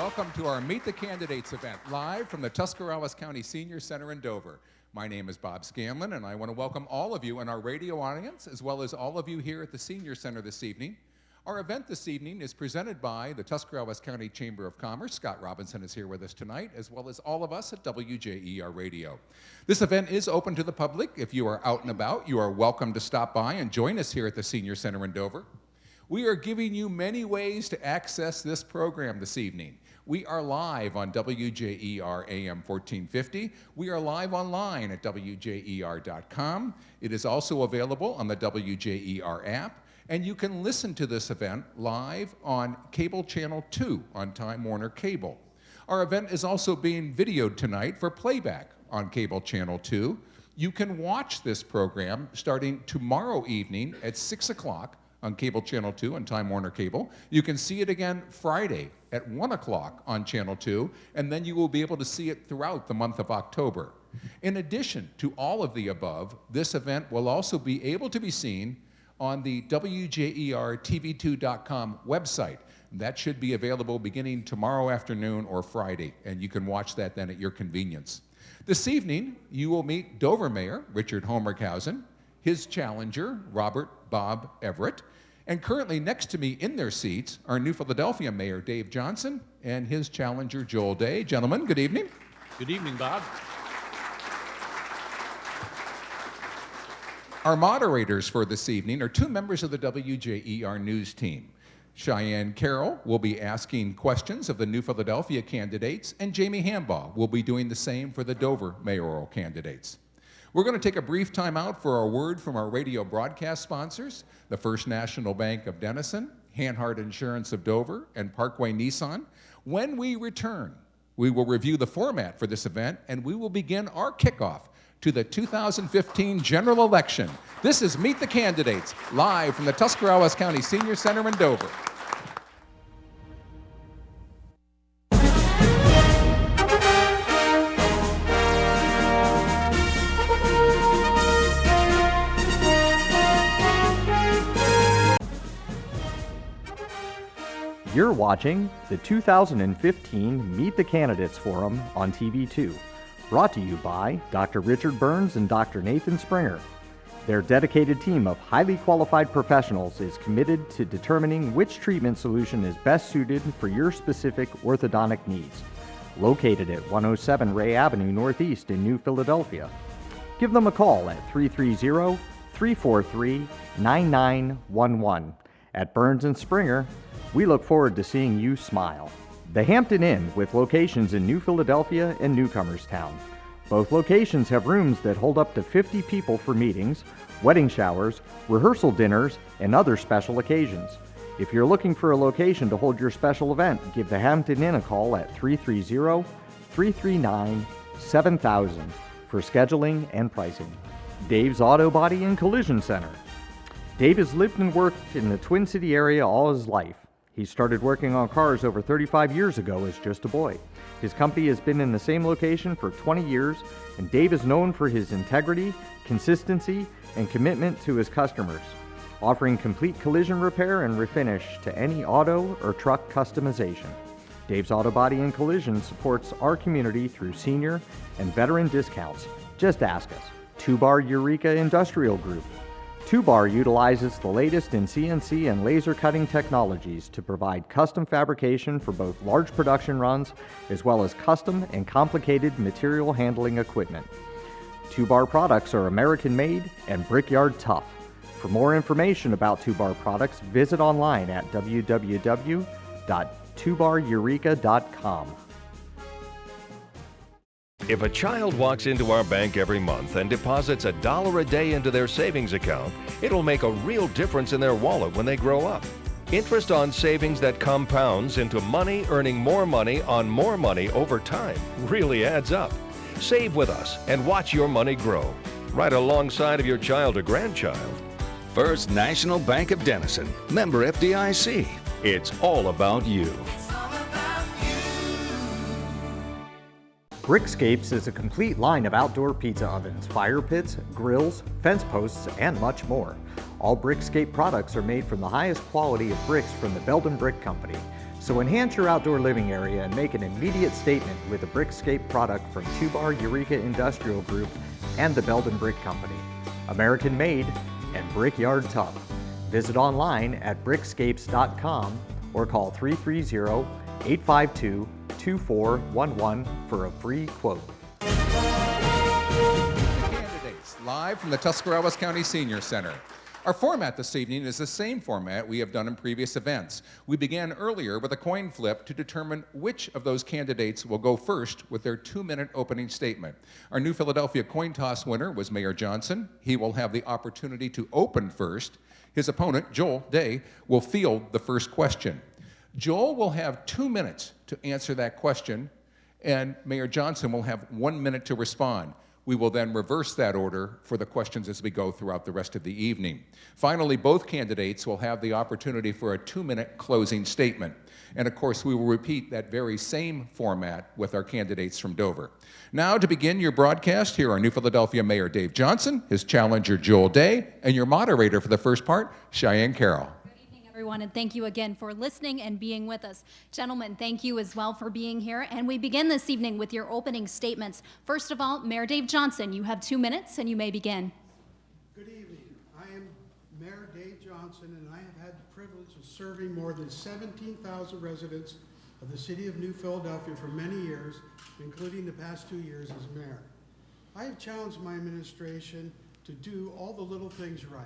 welcome to our Meet the Candidates event, live from the Tuscarawas County Senior Center in Dover. My name is Bob Scanlon, and I want to welcome all of you in our radio audience, as well as all of you here at the Senior Center this evening. Our event this evening is presented by the Tuscarawas County Chamber of Commerce. Scott Robinson is here with us tonight, as well as all of us at WJER Radio. This event is open to the public. If you are out and about, you are welcome to stop by and join us here at the Senior Center in Dover. We are giving you many ways to access this program this evening. We are live on WJER AM 1450. We are live online at WJER.com. It is also available on the WJER app. And you can listen to this event live on Cable Channel 2 on Time Warner Cable. Our event is also being videoed tonight for playback on Cable Channel 2. You can watch this program starting tomorrow evening at 6 o'clock on Cable Channel 2 on Time Warner Cable. You can see it again Friday at 1 o'clock on Channel 2, and then you will be able to see it throughout the month of October. In addition to all of the above, this event will also be able to be seen on the WJERTV2.com website. That should be available beginning tomorrow afternoon or Friday, and you can watch that then at your convenience. This evening, you will meet Dover Mayor Richard Homerkhausen, his challenger, Robert Bob Everett, and currently next to me in their seats are New Philadelphia Mayor Dave Johnson and his challenger, Joel Day. Gentlemen, good evening. Good evening, Bob. Our moderators for this evening are two members of the WJER News team. Cheyenne Carroll will be asking questions of the New Philadelphia candidates, and Jamie Hambaugh will be doing the same for the Dover mayoral candidates. We're going to take a brief time out for a word from our radio broadcast sponsors, the First National Bank of Denison, Hanhart Insurance of Dover, and Parkway Nissan. When we return, we will review the format for this event, and we will begin our kickoff to the 2015 general election. This is Meet the Candidates, live from the Tuscarawas County Senior Center in Dover. You're watching the 2015 Meet the Candidates Forum on TV2, brought to you by Dr. Richard Burns and Dr. Nathan Springer. Their dedicated team of highly qualified professionals is committed to determining which treatment solution is best suited for your specific orthodontic needs. Located at 107 Ray Avenue Northeast in New Philadelphia. Give them a call at 330-343-9911. At Burns and Springer, we look forward to seeing you smile. The Hampton Inn, with locations in New Philadelphia and Newcomerstown. Both locations have rooms that hold up to 50 people for meetings, wedding showers, rehearsal dinners, and other special occasions. If you're looking for a location to hold your special event, give the Hampton Inn a call at 330-339-7000 for scheduling and pricing. Dave's Auto Body and Collision Center. Dave has lived and worked in the Twin City area all his life. He started working on cars over 35 years ago as just a boy. His company has been in the same location for 20 years, and Dave is known for his integrity, consistency, and commitment to his customers, offering complete collision repair and refinish to any auto or truck customization. Dave's Auto Body and Collision supports our community through senior and veteran discounts. Just ask us. 2-Bar Eureka Industrial Group. 2-Bar utilizes the latest in CNC and laser cutting technologies to provide custom fabrication for both large production runs as well as custom and complicated material handling equipment. 2-Bar products are American-made and Brickyard tough. For more information about 2-Bar products, visit online at www.2bareureka.com. If a child walks into our bank every month and deposits $1 a day into their savings account, it'll make a real difference in their wallet when they grow up. Interest on savings that compounds into money earning more money on more money over time really adds up. Save with us and watch your money grow, right alongside of your child or grandchild. First National Bank of Denison, member FDIC. It's all about you. Brickscapes is a complete line of outdoor pizza ovens, fire pits, grills, fence posts, and much more. All Brickscape products are made from the highest quality of bricks from the Belden Brick Company. So enhance your outdoor living area and make an immediate statement with a Brickscape product from Two-Bar Eureka Industrial Group and the Belden Brick Company. American made and brickyard tough. Visit online at brickscapes.com or call 330-852-2411 for a free quote. Candidates, live from the Tuscarawas County Senior Center. Our format this evening is the same format we have done in previous events. We began earlier with a coin flip to determine which of those candidates will go first with their 2-minute opening statement. Our New Philadelphia coin toss winner was Mayor Johnson. He will have the opportunity to open first. His opponent, Joel Day, will field the first question. Joel will have 2 minutes to answer that question, and Mayor Johnson will have 1 minute to respond. We will then reverse that order for the questions as we go throughout the rest of the evening. Finally, both candidates will have the opportunity for a 2-minute closing statement. And of course, we will repeat that very same format with our candidates from Dover. Now, to begin your broadcast, here are New Philadelphia Mayor Dave Johnson, his challenger Joel Day, and your moderator for the first part, Cheyenne Carroll. Everyone, and thank you again for listening and being with us. Gentlemen, thank you as well for being here. And we begin this evening with your opening statements. First of all, Mayor Dave Johnson, you have 2 minutes and you may begin. Good evening. I am Mayor Dave Johnson, and I have had the privilege of serving more than 17,000 residents of the city of New Philadelphia for many years, including the past 2 years as mayor. I have challenged my administration to do all the little things right.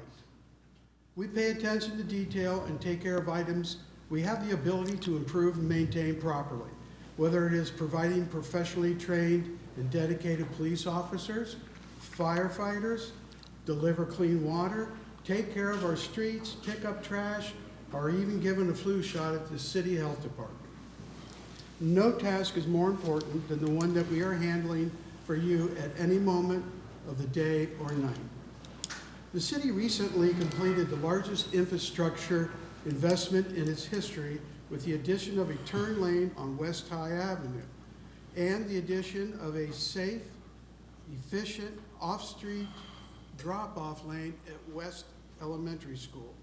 We pay attention to detail and take care of items we have the ability to improve and maintain properly, whether it is providing professionally trained and dedicated police officers, firefighters, deliver clean water, take care of our streets, pick up trash, or even giving a flu shot at the city health department. No task is more important than the one that we are handling for you at any moment of the day or night. The city recently completed the largest infrastructure investment in its history with the addition of a turn lane on West High Avenue and the addition of a safe, efficient, off-street drop-off lane at West Elementary School.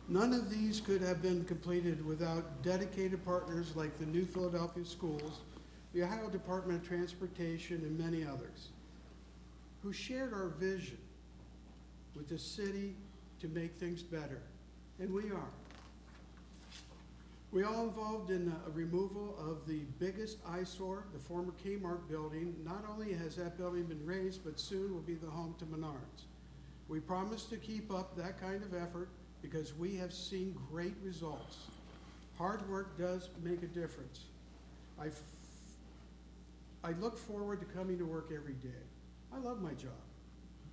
None of these could have been completed without dedicated partners like the New Philadelphia Schools, the Ohio Department of Transportation, and many others, who shared our vision with the city to make things better, and we are. We all involved in a removal of the biggest eyesore, the former Kmart building. Not only has that building been raised, but soon will be the home to Menards. We promise to keep up that kind of effort because we have seen great results. Hard work does make a difference. I look forward to coming to work every day. I love my job.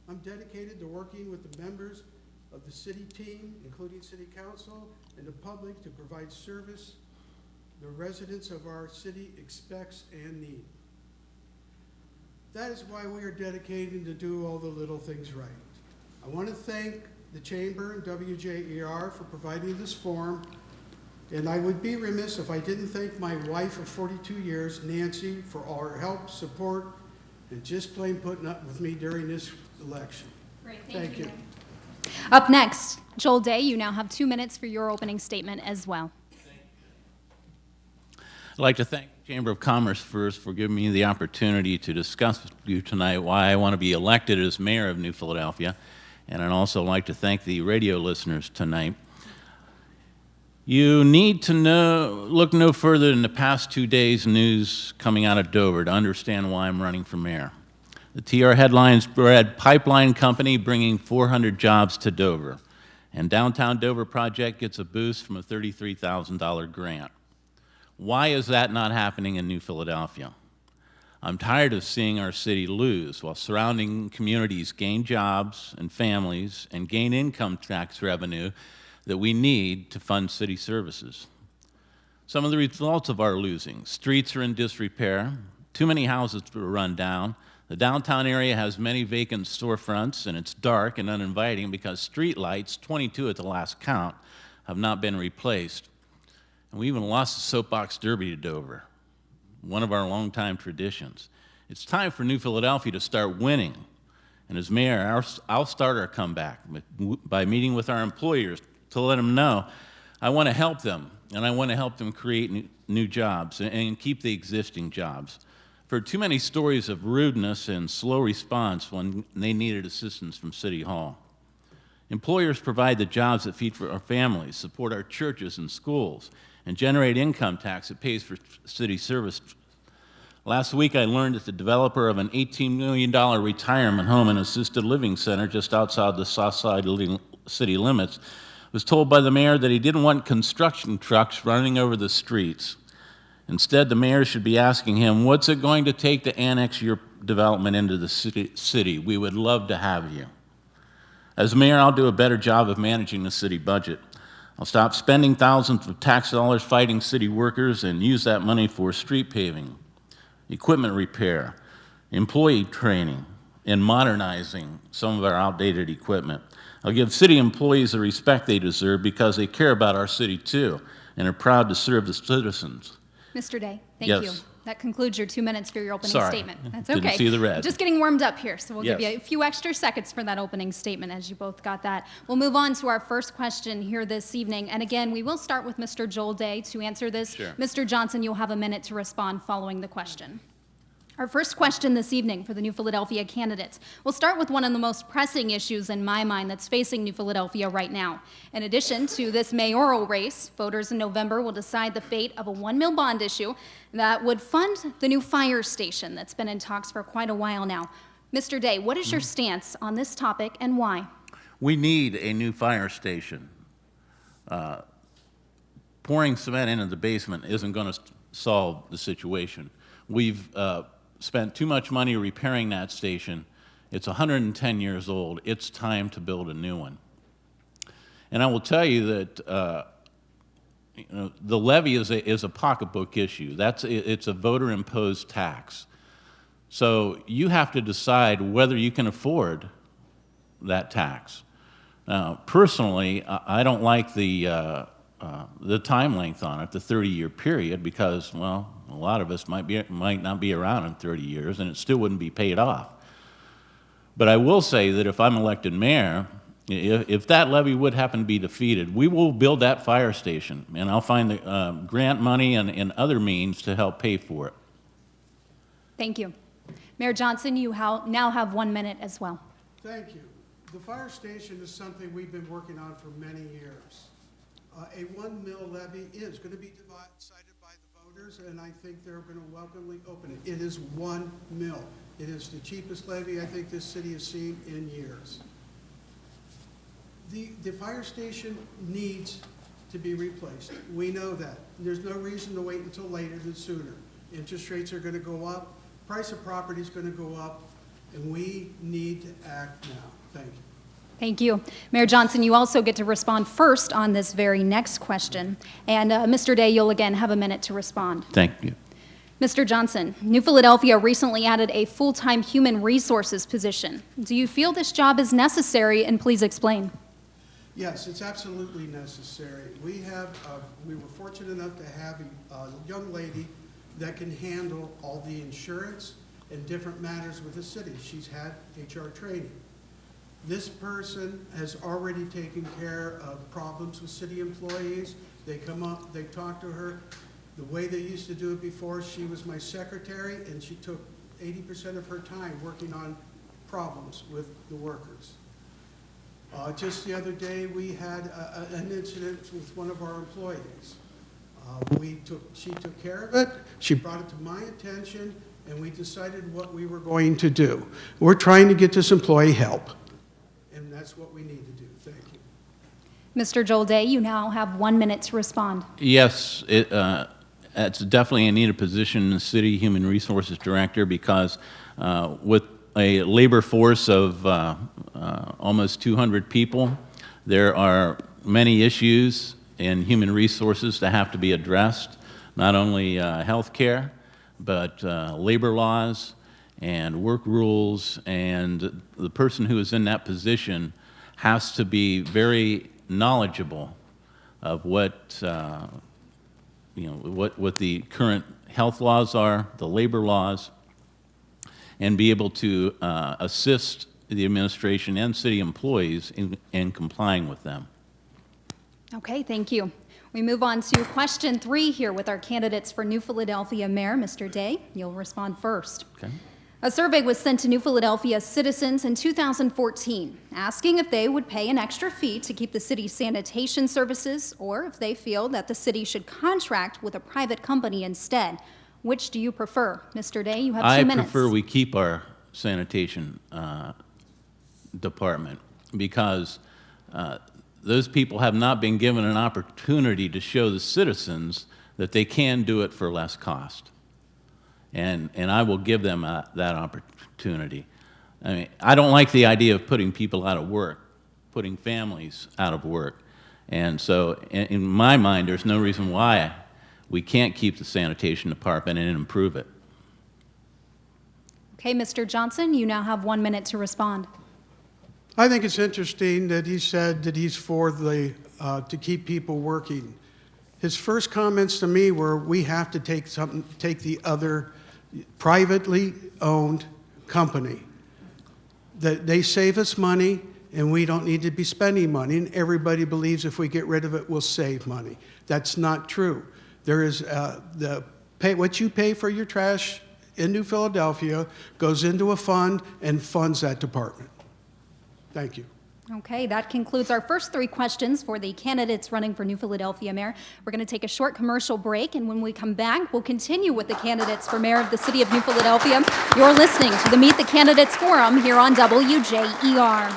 I'm dedicated to working with the members of the city team, including city council, and the public to provide service the residents of our city expects and need. That is why we are dedicated to do all the little things right. I want to thank the Chamber and WJER for providing this forum, and I would be remiss if I didn't thank my wife of 42 years, Nancy, for all her help, support, and just plain putting up with me during this election. Great, Thank you. Up next, Joel Day, you now have 2 minutes for your opening statement as well. I'd like to thank the Chamber of Commerce first for giving me the opportunity to discuss with you tonight why I want to be elected as mayor of New Philadelphia. And I'd also like to thank the radio listeners tonight. You need to look no further than the past 2 days' news coming out of Dover to understand why I'm running for mayor. The TR headlines read, Pipeline Company bringing 400 jobs to Dover, and Downtown Dover project gets a boost from a $33,000 grant. Why is that not happening in New Philadelphia? I'm tired of seeing our city lose while surrounding communities gain jobs and families and gain income tax revenue that we need to fund city services. Some of the results of our losing: streets are in disrepair, too many houses are run down, the downtown area has many vacant storefronts, and it's dark and uninviting because street lights, 22 at the last count, have not been replaced. And we even lost the soapbox derby to Dover, one of our longtime traditions. It's time for New Philadelphia to start winning. And as mayor, I'll start our comeback by meeting with our employers to let them know I want to help them and I want to help them create new jobs and keep the existing jobs. For too many stories of rudeness and slow response when they needed assistance from City Hall. Employers provide the jobs that feed for our families, support our churches and schools, and generate income tax that pays for city service. Last week, I learned that the developer of an $18 million retirement home and assisted living center just outside the Southside city limits was told by the mayor that he didn't want construction trucks running over the streets. Instead, the mayor should be asking him, what's it going to take to annex your development into the city? We would love to have you. As mayor, I'll do a better job of managing the city budget. I'll stop spending thousands of tax dollars fighting city workers and use that money for street paving, equipment repair, employee training, and modernizing some of our outdated equipment. I'll give city employees the respect they deserve because they care about our city too and are proud to serve the citizens. Mr. Day, thank Yes. you. That concludes your 2 minutes for your opening Sorry. statement. That's okay. Didn't see the red. Just getting warmed up here, so we'll give Yes. you a few extra seconds for that opening statement as you both got that. We'll move on to our first question here this evening. And again, we will start with Mr. Joel Day to answer this. Sure. Mr. Johnson, you'll have a minute to respond following the question. Our first question this evening for the New Philadelphia candidates. We'll start with one of the most pressing issues in my mind that's facing New Philadelphia right now. In addition to this mayoral race, voters in November will decide the fate of a $1 million bond issue that would fund the new fire station that's been in talks for quite a while now. Mr. Day, what is your stance on this topic and why? We need a new fire station. Pouring cement into the basement isn't going to solve the situation. We've spent too much money repairing that station. It's 110 years old. It's time to build a new one. And I will tell you that the levy is a pocketbook issue. It's a voter-imposed tax. So you have to decide whether you can afford that tax. Now, personally, I don't like the time length on it, the 30-year period, because, well, a lot of us might not be around in 30 years, and it still wouldn't be paid off. But I will say that if I'm elected mayor, if that levy would happen to be defeated, we will build that fire station, and I'll find the grant money and other means to help pay for it. Thank you. Mayor Johnson, you now have 1 minute as well. Thank you. The fire station is something we've been working on for many years. A $1 million levy is going to be decided by the voters, and I think they're going to welcomely open it. It is $1 million. It is the cheapest levy I think this city has seen in years. The fire station needs to be replaced. We know that. There's no reason to wait until later than sooner. Interest rates are going to go up, price of property is going to go up, and we need to act now. Thank you. Thank you. Mayor Johnson, you also get to respond first on this very next question. And Mr. Day, you'll again have a minute to respond. Thank you. Mr. Johnson, New Philadelphia recently added a full-time human resources position. Do you feel this job is necessary, and please explain? Yes, it's absolutely necessary. We were fortunate enough to have a young lady that can handle all the insurance and different matters with the city. She's had HR training. This person has already taken care of problems with city employees. They come up, they talk to her. The way they used to do it before, she was my secretary, and she took 80% of her time working on problems with the workers. Just the other day, we had an incident with one of our employees. She took care of it, she brought it to my attention, and we decided what we were going to do. We're trying to get this employee help. And that's what we need to do. Thank you. Mr. Joel Day, you now have 1 minute to respond. Yes, it's definitely a needed position in the city, human resources director, because with a labor force of almost 200 people, there are many issues in human resources that have to be addressed, not only health care, but labor laws and work rules, and the person who is in that position has to be very knowledgeable of what the current health laws are, the labor laws, and be able to assist the administration and city employees in complying with them. Okay, thank you. We move on to question 3 here with our candidates for New Philadelphia Mayor. Mr. Day, you'll respond first. Okay. A survey was sent to New Philadelphia citizens in 2014, asking if they would pay an extra fee to keep the city's sanitation services, or if they feel that the city should contract with a private company instead. Which do you prefer? Mr. Day, you have 2 minutes. I prefer we keep our sanitation department because those people have not been given an opportunity to show the citizens that they can do it for less cost. And I will give them that opportunity. I mean, I don't like the idea of putting people out of work, putting families out of work. And so in my mind, there's no reason why we can't keep the sanitation department and improve it. Okay, Mr. Johnson, you now have 1 minute to respond. I think it's interesting that he said that he's for the, to keep people working. His first comments to me were, we have to take the other privately owned company. That they save us money and we don't need to be spending money, and everybody believes if we get rid of it, we'll save money. That's not true. There is what you pay for your trash in New Philadelphia goes into a fund and funds that department. Thank you. Okay, that concludes our first 3 questions for the candidates running for New Philadelphia Mayor. We're going to take a short commercial break, and when we come back, we'll continue with the candidates for Mayor of the City of New Philadelphia. You're listening to the Meet the Candidates Forum here on WJER.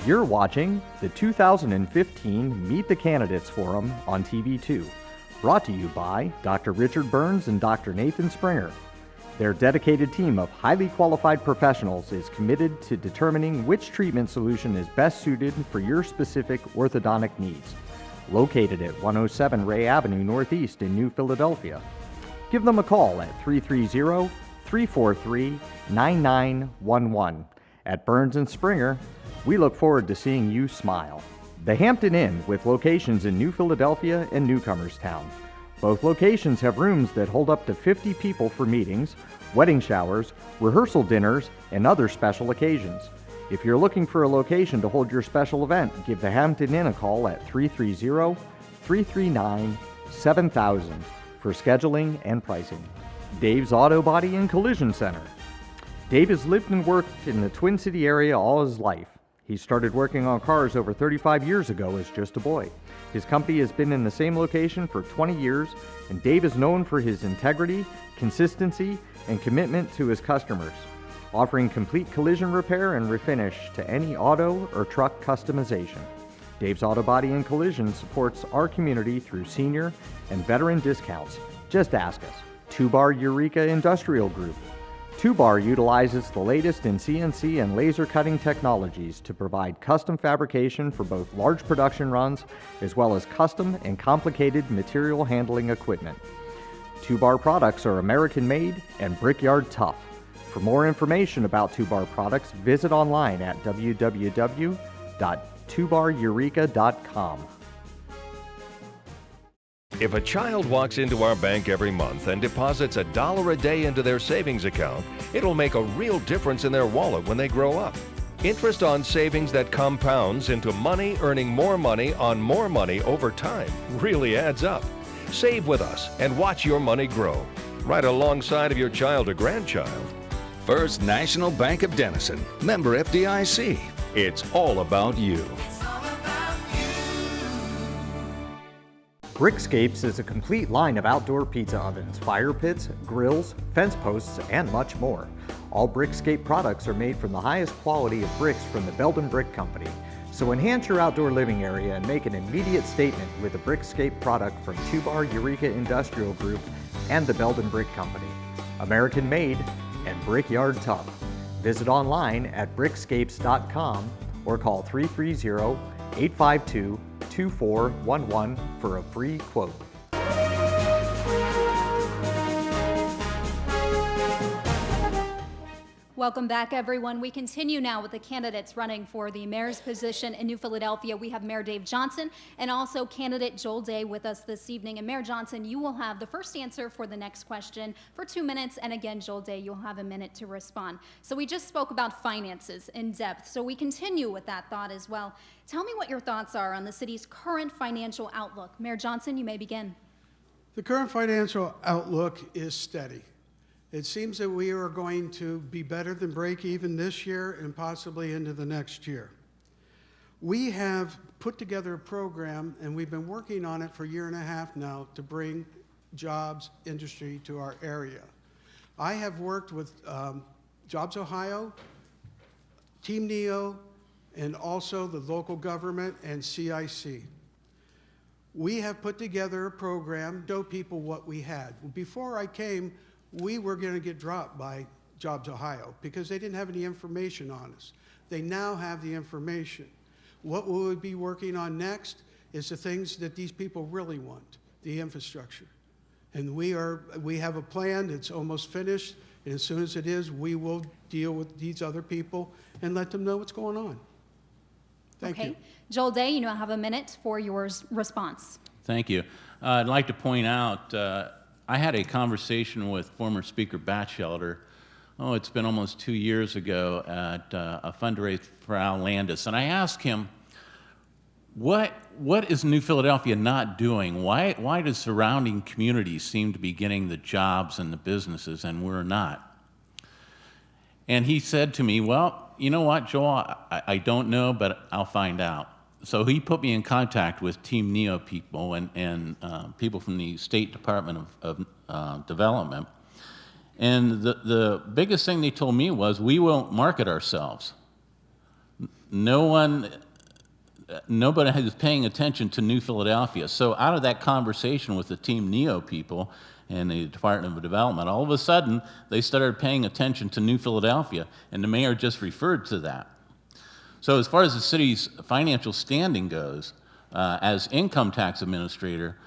You're watching the 2015 Meet the Candidates Forum on TV2. Brought to you by Dr. Richard Burns and Dr. Nathan Springer. Their dedicated team of highly qualified professionals is committed to determining which treatment solution is best suited for your specific orthodontic needs. Located at 107 Ray Avenue Northeast in New Philadelphia. Give them a call at 330-343-9911. At Burns and Springer, we look forward to seeing you smile. The Hampton Inn, with locations in New Philadelphia and Newcomerstown. Both locations have rooms that hold up to 50 people for meetings, wedding showers, rehearsal dinners, and other special occasions. If you're looking for a location to hold your special event, give the Hampton Inn a call at 330-339-7000 for scheduling and pricing. Dave's Auto Body and Collision Center. Dave has lived and worked in the Twin City area all his life. He started working on cars over 35 years ago as just a boy. His company has been in the same location for 20 years, and Dave is known for his integrity, consistency, and commitment to his customers, offering complete collision repair and refinish to any auto or truck customization. Dave's Auto Body and Collision supports our community through senior and veteran discounts. Just ask us. 2-Bar Eureka Industrial Group. 2-Bar utilizes the latest in CNC and laser cutting technologies to provide custom fabrication for both large production runs as well as custom and complicated material handling equipment. 2-Bar products are American made and Brickyard tough. For more information about 2-Bar products, visit online at www.2bareureka.com. If a child walks into our bank every month and deposits $1 a day into their savings account, it'll make a real difference in their wallet when they grow up. Interest on savings that compounds into money earning more money on more money over time really adds up. Save with us and watch your money grow, right alongside of your child or grandchild. First National Bank of Denison, member FDIC. It's all about you. Brickscapes is a complete line of outdoor pizza ovens, fire pits, grills, fence posts, and much more. All Brickscape products are made from the highest quality of bricks from the Belden Brick Company. So enhance your outdoor living area and make an immediate statement with a Brickscape product from 2-Bar Eureka Industrial Group and the Belden Brick Company. American made and Brickyard tough. Visit online at brickscapes.com or call 330-852-2411 for a free quote. Welcome back, everyone. We continue now with the candidates running for the mayor's position in New Philadelphia. We have Mayor Dave Johnson and also candidate Joel Day with us this evening. And Mayor Johnson, you will have the first answer for the next question for 2 minutes. And again, Joel Day, you'll have a minute to respond. So we just spoke about finances in depth. So we continue with that thought as well. Tell me what your thoughts are on the city's current financial outlook. Mayor Johnson, you may begin. The current financial outlook is steady. It seems that we are going to be better than break even this year and possibly into the next year. We have put together a program, and we've been working on it for a year and a half now, to bring jobs, industry to our area. I have worked with Jobs Ohio, Team NEO, and also the local government and CIC. We have put together a program to show people what we had. Before I came, we were going to get dropped by Jobs Ohio because they didn't have any information on us. They now have the information. What we would be working on next is the things that these people really want, the infrastructure. And we have a plan that's almost finished, and as soon as it is, we will deal with these other people and let them know what's going on. Thank you. Joel Day, you now have a minute for your response. Thank you. I'd like to point out, I had a conversation with former Speaker Batchelder, it's been almost 2 years ago at a fundraiser for Al Landis, and I asked him, what is New Philadelphia not doing? Why does surrounding communities seem to be getting the jobs and the businesses and we're not? And he said to me, well, you know what, Joel, I don't know, but I'll find out. So he put me in contact with Team NEO people and people from the State Department of Development. And the biggest thing they told me was, we won't market ourselves. Nobody is paying attention to New Philadelphia. So out of that conversation with the Team NEO people and the Department of Development, all of a sudden, they started paying attention to New Philadelphia, and the mayor just referred to that. So as far as the city's financial standing goes, as income tax administrator,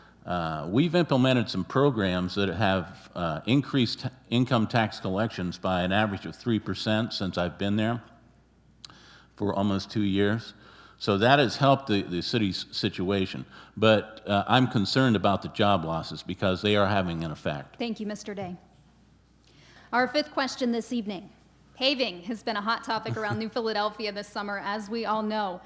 we've implemented some programs that have increased income tax collections by an average of 3% since I've been there for almost 2 years. So that has helped the city's situation. But I'm concerned about the job losses because they are having an effect. Thank you, Mr. Day. Our fifth question this evening. Paving has been a hot topic around New Philadelphia this summer, as we all know.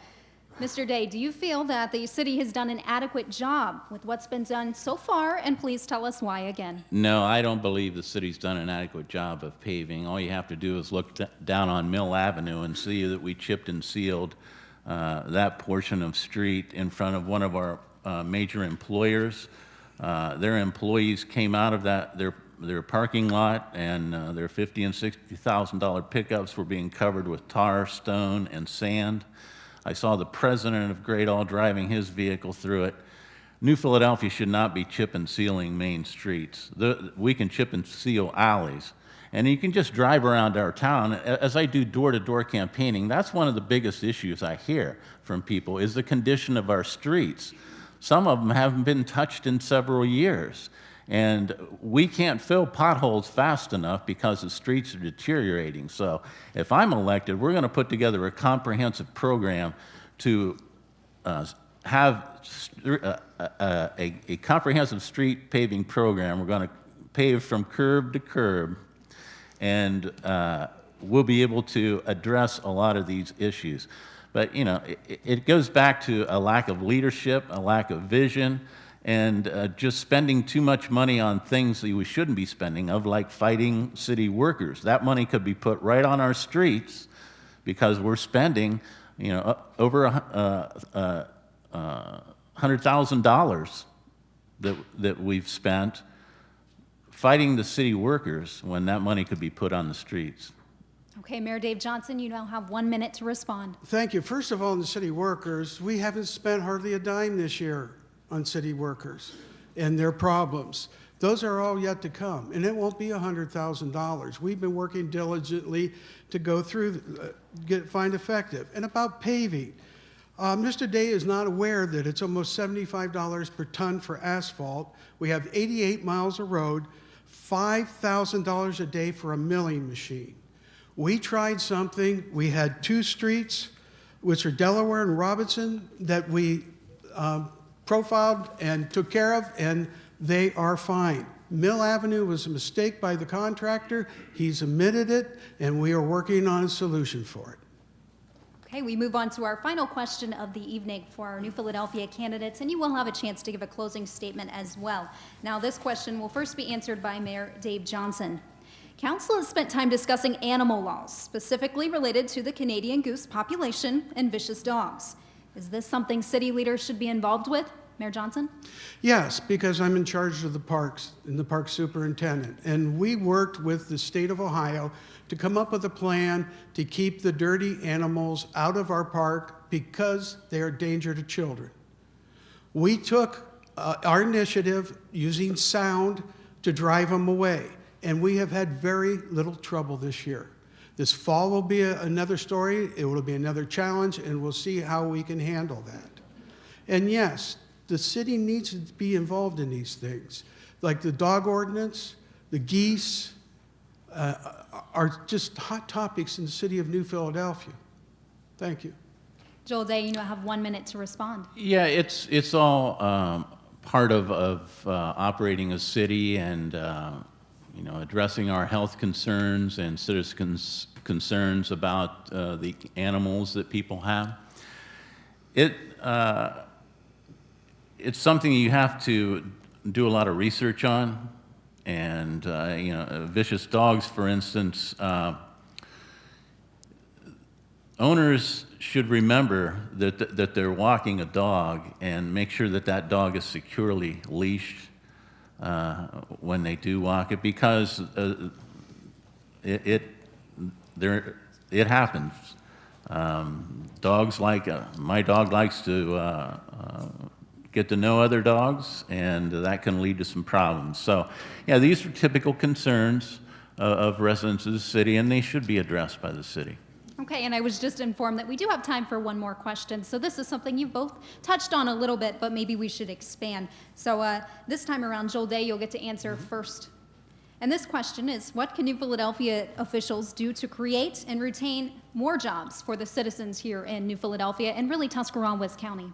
Mr. Day, do you feel that the city has done an adequate job with what's been done so far? And please tell us why again. No, I don't believe the city's done an adequate job of paving. All you have to do is look down on Mill Avenue and see that we chipped and sealed that portion of street in front of one of our major employers. Their employees came out of their parking lot, and their $50,000 and $60,000 pickups were being covered with tar, stone, and sand. I saw the president of Great All driving his vehicle through it. New Philadelphia should not be chip and sealing main streets. We can chip and seal alleys. And you can just drive around our town. As I do door-to-door campaigning, that's one of the biggest issues I hear from people is the condition of our streets. Some of them haven't been touched in several years. And we can't fill potholes fast enough because the streets are deteriorating. So if I'm elected, we're going to put together a comprehensive program to have a comprehensive street paving program. We're going to pave from curb to curb, and we'll be able to address a lot of these issues. But, you know, it goes back to a lack of leadership, a lack of vision, and just spending too much money on things that we shouldn't be spending of, like fighting city workers. That money could be put right on our streets because we're spending, you know, over $100,000 that we've spent fighting the city workers when that money could be put on the streets. Okay, Mayor Dave Johnson, you now have 1 minute to respond. Thank you. First of all, on the city workers, we haven't spent hardly a dime this year on city workers and their problems. Those are all yet to come, and it won't be $100,000. We've been working diligently to go through, find effective. And about paving, Mr. Day is not aware that it's almost $75 per ton for asphalt. We have 88 miles of road, $5,000 a day for a milling machine. We tried something. We had 2 streets, which are Delaware and Robinson, that we profiled and took care of, and they are fine. Mill Avenue was a mistake by the contractor. He's admitted it, and we are working on a solution for it. Okay, we move on to our final question of the evening for our New Philadelphia candidates, and you will have a chance to give a closing statement as well. Now, this question will first be answered by Mayor Dave Johnson. Council has spent time discussing animal laws, specifically related to the Canadian goose population and vicious dogs. Is this something city leaders should be involved with? Mayor Johnson? Yes, because I'm in charge of the parks and the park superintendent. And we worked with the state of Ohio to come up with a plan to keep the dirty animals out of our park because they are a danger to children. We took our initiative using sound to drive them away, and we have had very little trouble this year. This fall will be another story, it will be another challenge, and we'll see how we can handle that. And yes, the city needs to be involved in these things, like the dog ordinance, the geese, are just hot topics in the city of New Philadelphia. Thank you. Joel Day, you now have 1 minute to respond. Yeah, it's all part of operating a city and addressing our health concerns and citizens' concerns about the animals that people have. It's something you have to do a lot of research on, and vicious dogs, for instance. Owners should remember that they're walking a dog and make sure that that dog is securely leashed when they do walk it, because it happens. Dogs my dog likes to get to know other dogs, and that can lead to some problems. So, yeah, these are typical concerns of residents of the city, and they should be addressed by the city. Okay, and I was just informed that we do have time for one more question. So this is something you've both touched on a little bit, but maybe we should expand. So this time around, Joel Day, you'll get to answer first. And this question is, what can New Philadelphia officials do to create and retain more jobs for the citizens here in New Philadelphia and really Tuscarawas County?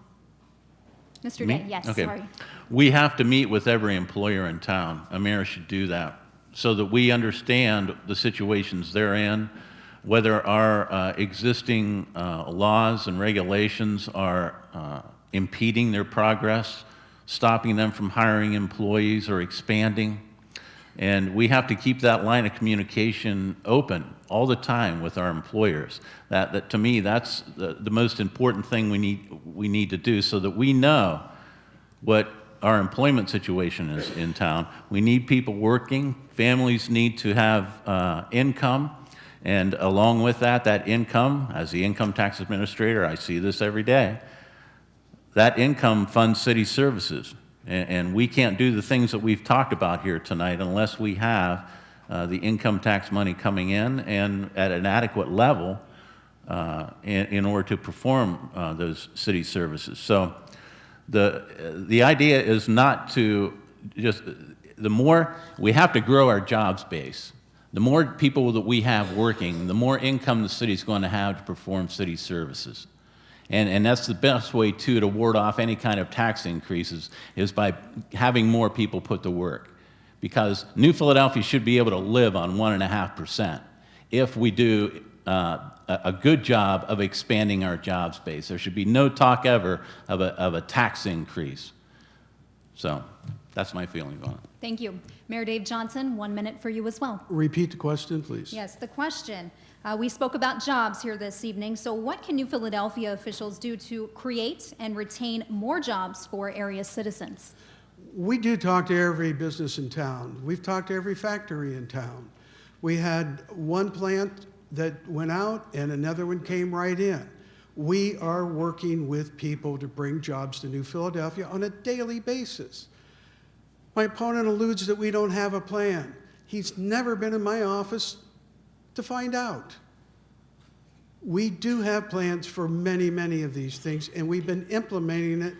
Mr. Day, yes, Okay. sorry. We have to meet with every employer in town. A mayor should do that so that we understand the situations they're in, whether our existing laws and regulations are impeding their progress, stopping them from hiring employees or expanding. And we have to keep that line of communication open all the time with our employers. That to me, that's the most important thing we need to do, so that we know what our employment situation is in town. We need people working. Families need to have income. And along with that income, as the income tax administrator, I see this every day, that income funds city services. And we can't do the things that we've talked about here tonight unless we have the income tax money coming in and at an adequate level in order to perform those city services. So the idea is not to just, the more, we have to grow our jobs base. The more people that we have working, the more income the city's going to have to perform city services. And that's the best way, too, to ward off any kind of tax increases, is by having more people put to work. Because New Philadelphia should be able to live on 1.5% if we do a good job of expanding our jobs base. There should be no talk ever of a tax increase. So that's my feeling on it. Thank you. Mayor Dave Johnson, 1 minute for you as well. Repeat the question, please. Yes, the question. We spoke about jobs here this evening. So what can New Philadelphia officials do to create and retain more jobs for area citizens? We do talk to every business in town. We've talked to every factory in town. We had one plant that went out and another one came right in. We are working with people to bring jobs to New Philadelphia on a daily basis. My opponent alludes that we don't have a plan. He's never been in my office to find out. We do have plans for many, many of these things, and we've been implementing it.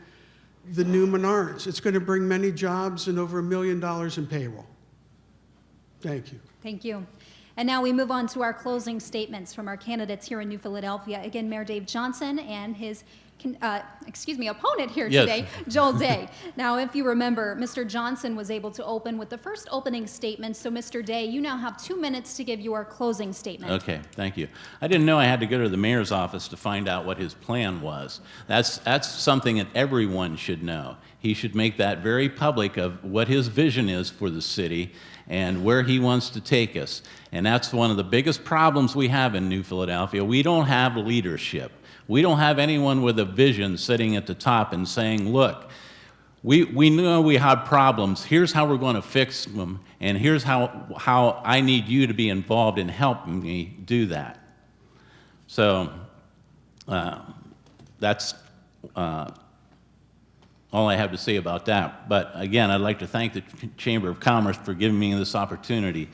The new Menards, it's going to bring many jobs and over $1 million in payroll. Thank you. Thank you. And now we move on to our closing statements from our candidates here in New Philadelphia. Again, Mayor Dave Johnson and his opponent here Yes. today, Joel Day. Now, if you remember, Mr. Johnson was able to open with the first opening statement. So, Mr. Day, you now have 2 minutes to give your closing statement. Okay, thank you. I didn't know I had to go to the mayor's office to find out what his plan was. That's something that everyone should know. He should make that very public of what his vision is for the city and where he wants to take us. And that's one of the biggest problems we have in New Philadelphia. We don't have leadership. We don't have anyone with a vision sitting at the top and saying, look, we know we have problems. Here's how we're going to fix them, and here's how I need you to be involved in helping me do that. So that's all I have to say about that. But again, I'd like to thank the Chamber of Commerce for giving me this opportunity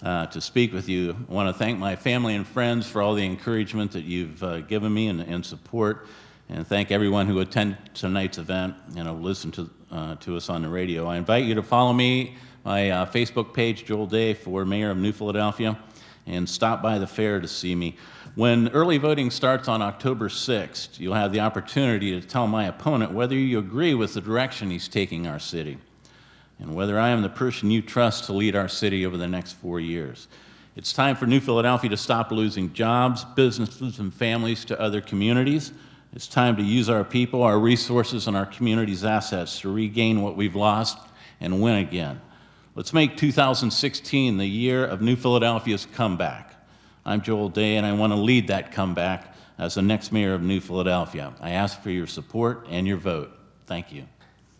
to speak with you. I want to thank my family and friends for all the encouragement that you've given me and support, and thank everyone who attended tonight's event and listened to us on the radio. I invite you to follow me, my Facebook page, Joel Day, for Mayor of New Philadelphia, and stop by the fair to see me. When early voting starts on October 6th, you'll have the opportunity to tell my opponent whether you agree with the direction he's taking our city, and whether I am the person you trust to lead our city over the next 4 years. It's time for New Philadelphia to stop losing jobs, businesses, and families to other communities. It's time to use our people, our resources, and our community's assets to regain what we've lost and win again. Let's make 2016 the year of New Philadelphia's comeback. I'm Joel Day, and I want to lead that comeback as the next mayor of New Philadelphia. I ask for your support and your vote. Thank you.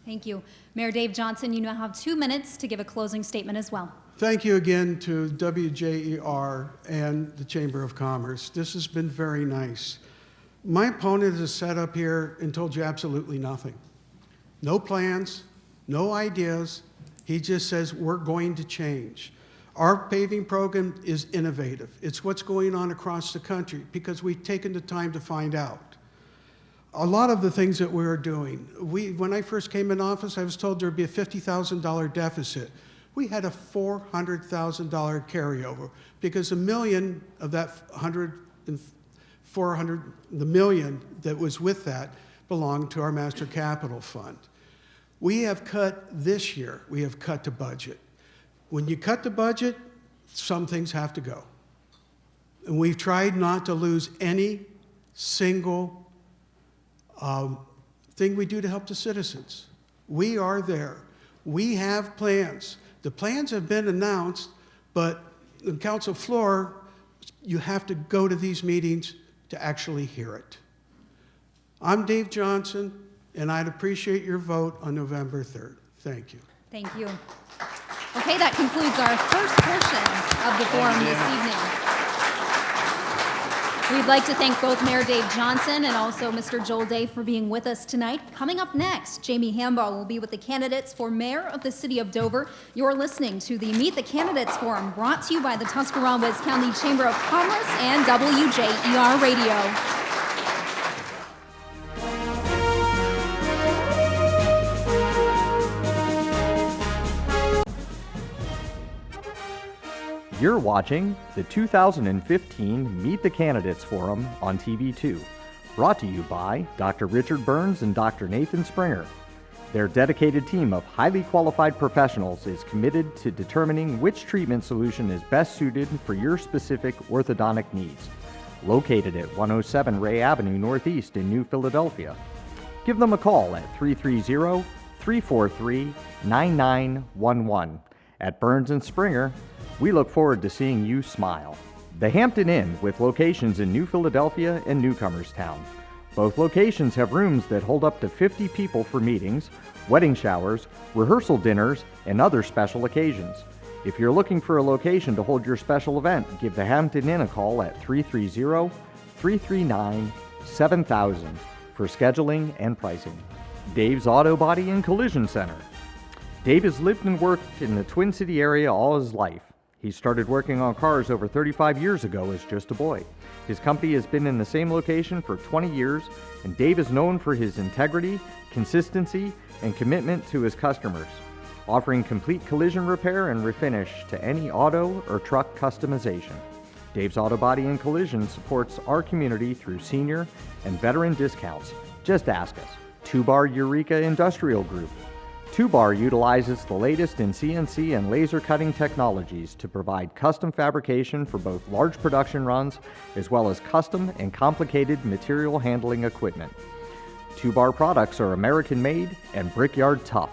Thank you. Mayor Dave Johnson, you now have 2 minutes to give a closing statement as well. Thank you again to WJER and the Chamber of Commerce. This has been very nice. My opponent has sat up here and told you absolutely nothing. No plans, no ideas. He just says, we're going to change. Our paving program is innovative. It's what's going on across the country because we've taken the time to find out. A lot of the things that we're doing, when I first came in office, I was told there'd be a $50,000 deficit. We had a $400,000 carryover because $1 million of that the million that was with that belonged to our Master Capital Fund. We have cut this year, we have cut the budget. When you cut the budget, some things have to go. And we've tried not to lose any single thing we do to help the citizens. We are there. We have plans. The plans have been announced, but on council floor, you have to go to these meetings to actually hear it. I'm Dave Johnson, and I'd appreciate your vote on November 3rd. Thank you. Thank you. Okay, that concludes our first portion of the forum this evening. We'd like to thank both Mayor Dave Johnson and also Mr. Joel Day for being with us tonight. Coming up next, Jamie Hambaugh will be with the candidates for Mayor of the City of Dover. You're listening to the Meet the Candidates Forum, brought to you by the Tuscarawas County Chamber of Commerce and WJER Radio. You're watching the 2015 Meet the Candidates Forum on TV2, brought to you by Dr. Richard Burns and Dr. Nathan Springer. Their dedicated team of highly qualified professionals is committed to determining which treatment solution is best suited for your specific orthodontic needs. Located at 107 Ray Avenue Northeast in New Philadelphia. Give them a call at 330-343-9911. At Burns and Springer, we look forward to seeing you smile. The Hampton Inn, with locations in New Philadelphia and Newcomerstown. Both locations have rooms that hold up to 50 people for meetings, wedding showers, rehearsal dinners, and other special occasions. If you're looking for a location to hold your special event, give the Hampton Inn a call at 330-339-7000 for scheduling and pricing. Dave's Auto Body and Collision Center. Dave has lived and worked in the Twin City area all his life. He started working on cars over 35 years ago as just a boy. His company has been in the same location for 20 years, and Dave is known for his integrity, consistency, and commitment to his customers. offering complete collision repair and refinish to any auto or truck customization. Dave's Auto Body and Collision supports our community through senior and veteran discounts. Just ask us. 2-Bar Eureka Industrial Group. 2-Bar utilizes the latest in CNC and laser cutting technologies to provide custom fabrication for both large production runs as well as custom and complicated material handling equipment. 2-Bar products are American made and Brickyard tough.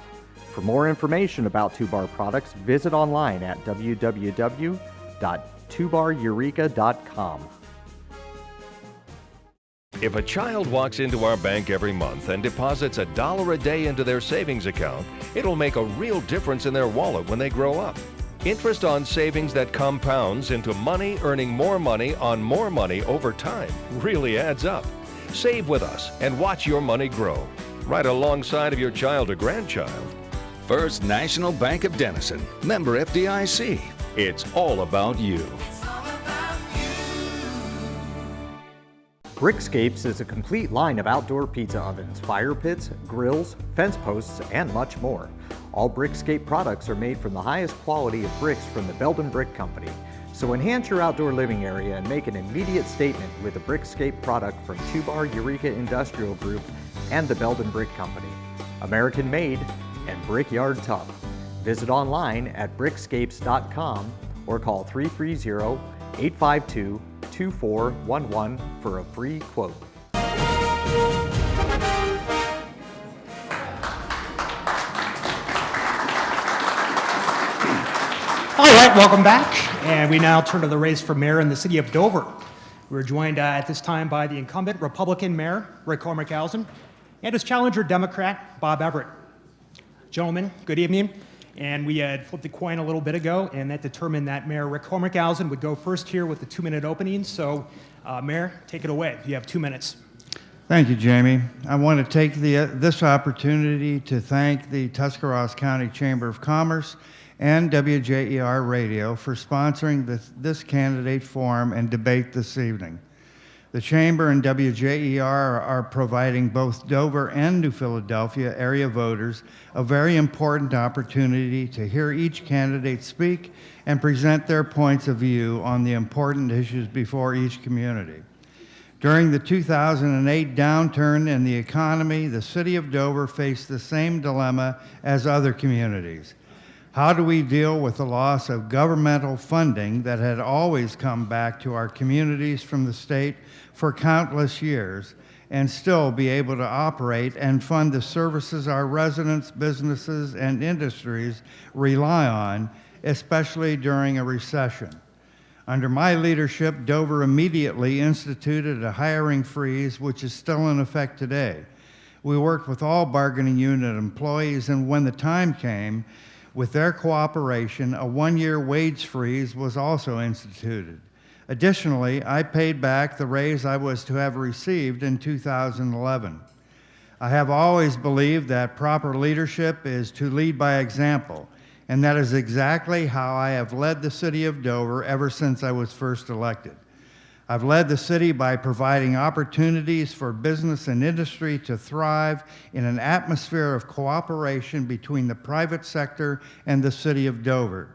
For more information about 2-Bar products, visit online at www.2bareureka.com. If a child walks into our bank every month and deposits $1 a day into their savings account, it'll make a real difference in their wallet when they grow up. Interest on savings that compounds into money earning more money on more money over time really adds up. Save with us and watch your money grow, right alongside of your child or grandchild. First National Bank of Denison, member FDIC. It's all about you. Brickscapes is a complete line of outdoor pizza ovens, fire pits, grills, fence posts, and much more. All Brickscape products are made from the highest quality of bricks from the Belden Brick Company. So enhance your outdoor living area and make an immediate statement with a Brickscape product from 2-Bar Eureka Industrial Group and the Belden Brick Company. American made and Brickyard tough. Visit online at brickscapes.com or call 330-852-2411 for a free quote. All right, welcome back. And we now turn to the race for mayor in the city of Dover. We're joined at this time by the incumbent Republican mayor, Rick Hormickhausen, and his challenger Democrat, Bob Everett. Gentlemen, good evening. And we had flipped the coin a little bit ago, and that determined that Mayor Rick Hormickhausen would go first here with the 2-minute opening. So, Mayor, take it away. You have 2 minutes. Thank you, Jamie. I want to take this opportunity to thank the Tuscarawas County Chamber of Commerce and WJER Radio for sponsoring this candidate forum and debate this evening. The Chamber and WJER are providing both Dover and New Philadelphia area voters a very important opportunity to hear each candidate speak and present their points of view on the important issues before each community. During the 2008 downturn in the economy, the city of Dover faced the same dilemma as other communities. How do we deal with the loss of governmental funding that had always come back to our communities from the state for countless years and still be able to operate and fund the services our residents, businesses, and industries rely on, especially during a recession? Under my leadership, Dover immediately instituted a hiring freeze, which is still in effect today. We worked with all bargaining unit employees, and when the time came, with their cooperation, a 1-year wage freeze was also instituted. Additionally, I paid back the raise I was to have received in 2011. I have always believed that proper leadership is to lead by example, and that is exactly how I have led the city of Dover ever since I was first elected. I've led the city by providing opportunities for business and industry to thrive in an atmosphere of cooperation between the private sector and the city of Dover.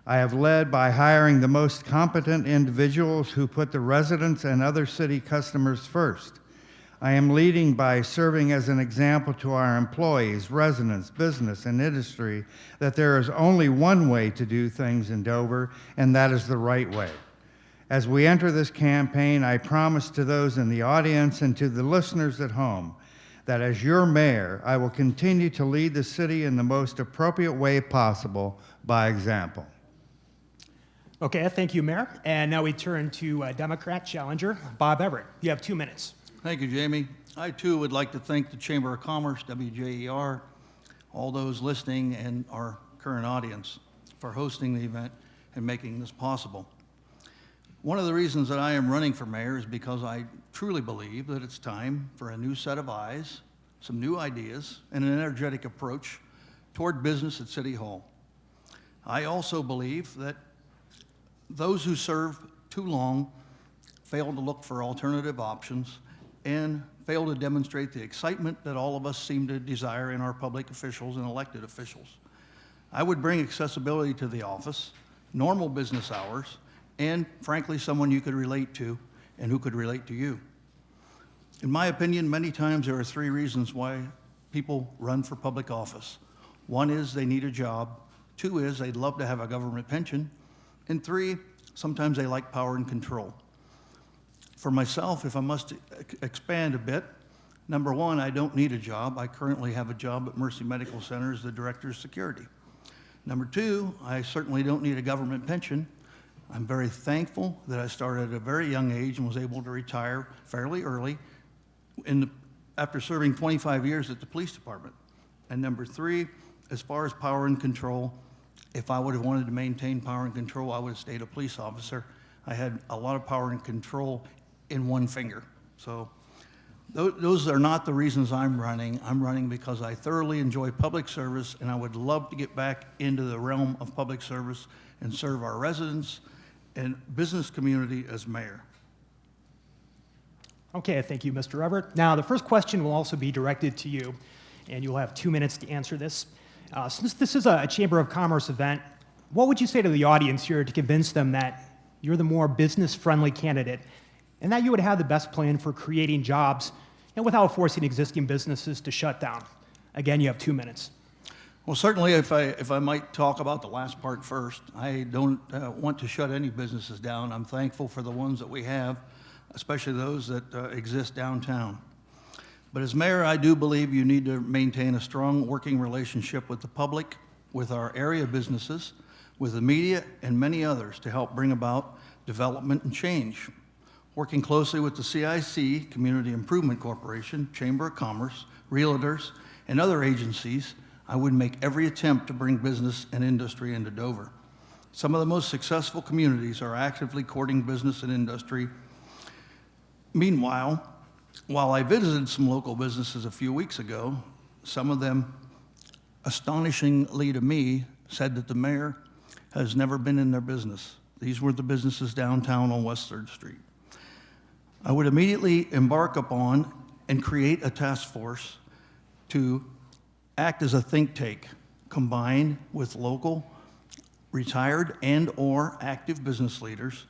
I have led by hiring the most competent individuals who put the residents and other city customers first. I am leading by serving as an example to our employees, residents, business, and industry that there is only one way to do things in Dover, and that is the right way. As we enter this campaign, I promise to those in the audience and to the listeners at home that as your mayor, I will continue to lead the city in the most appropriate way possible by example. Okay, thank you, Mayor. And now we turn to Democrat challenger Bob Everett. You have 2 minutes. Thank you, Jamie. I, too, would like to thank the Chamber of Commerce, WJER, all those listening, and our current audience for hosting the event and making this possible. One of the reasons that I am running for mayor is because I truly believe that it's time for a new set of eyes, some new ideas, and an energetic approach toward business at City Hall. I also believe that those who serve too long fail to look for alternative options and fail to demonstrate the excitement that all of us seem to desire in our public officials and elected officials. I would bring accessibility to the office, normal business hours, and frankly, someone you could relate to and who could relate to you. In my opinion, many times there are 3 reasons why people run for public office. 1 is they need a job, 2 is they'd love to have a government pension, and 3, sometimes they like power and control. For myself, if I must expand a bit, number 1, I don't need a job. I currently have a job at Mercy Medical Center as the Director of Security. Number 2, I certainly don't need a government pension. I'm very thankful that I started at a very young age and was able to retire fairly early after serving 25 years at the police department. And number 3, as far as power and control, if I would have wanted to maintain power and control, I would have stayed a police officer. I had a lot of power and control in one finger. So those are not the reasons I'm running. I'm running because I thoroughly enjoy public service, and I would love to get back into the realm of public service and serve our residents and business community as mayor. Okay, thank you, Mr. Everett. Now, the first question will also be directed to you, and you'll have 2 minutes to answer this. Since this is a Chamber of Commerce event, what would you say to the audience here to convince them that you're the more business-friendly candidate and that you would have the best plan for creating jobs and without forcing existing businesses to shut down? Again, you have 2 minutes. Well, certainly, if I might talk about the last part first, I don't want to shut any businesses down. I'm thankful for the ones that we have, especially those that exist downtown. But as mayor, I do believe you need to maintain a strong working relationship with the public, with our area businesses, with the media, and many others to help bring about development and change. Working closely with the CIC, Community Improvement Corporation, Chamber of Commerce, realtors, and other agencies, I would make every attempt to bring business and industry into Dover. Some of the most successful communities are actively courting business and industry. Meanwhile, while I visited some local businesses a few weeks ago, some of them, astonishingly to me, said that the mayor has never been in their business. These were the businesses downtown on West 3rd Street. I would immediately embark upon and create a task force to act as a think tank, combined with local, retired, and/or active business leaders,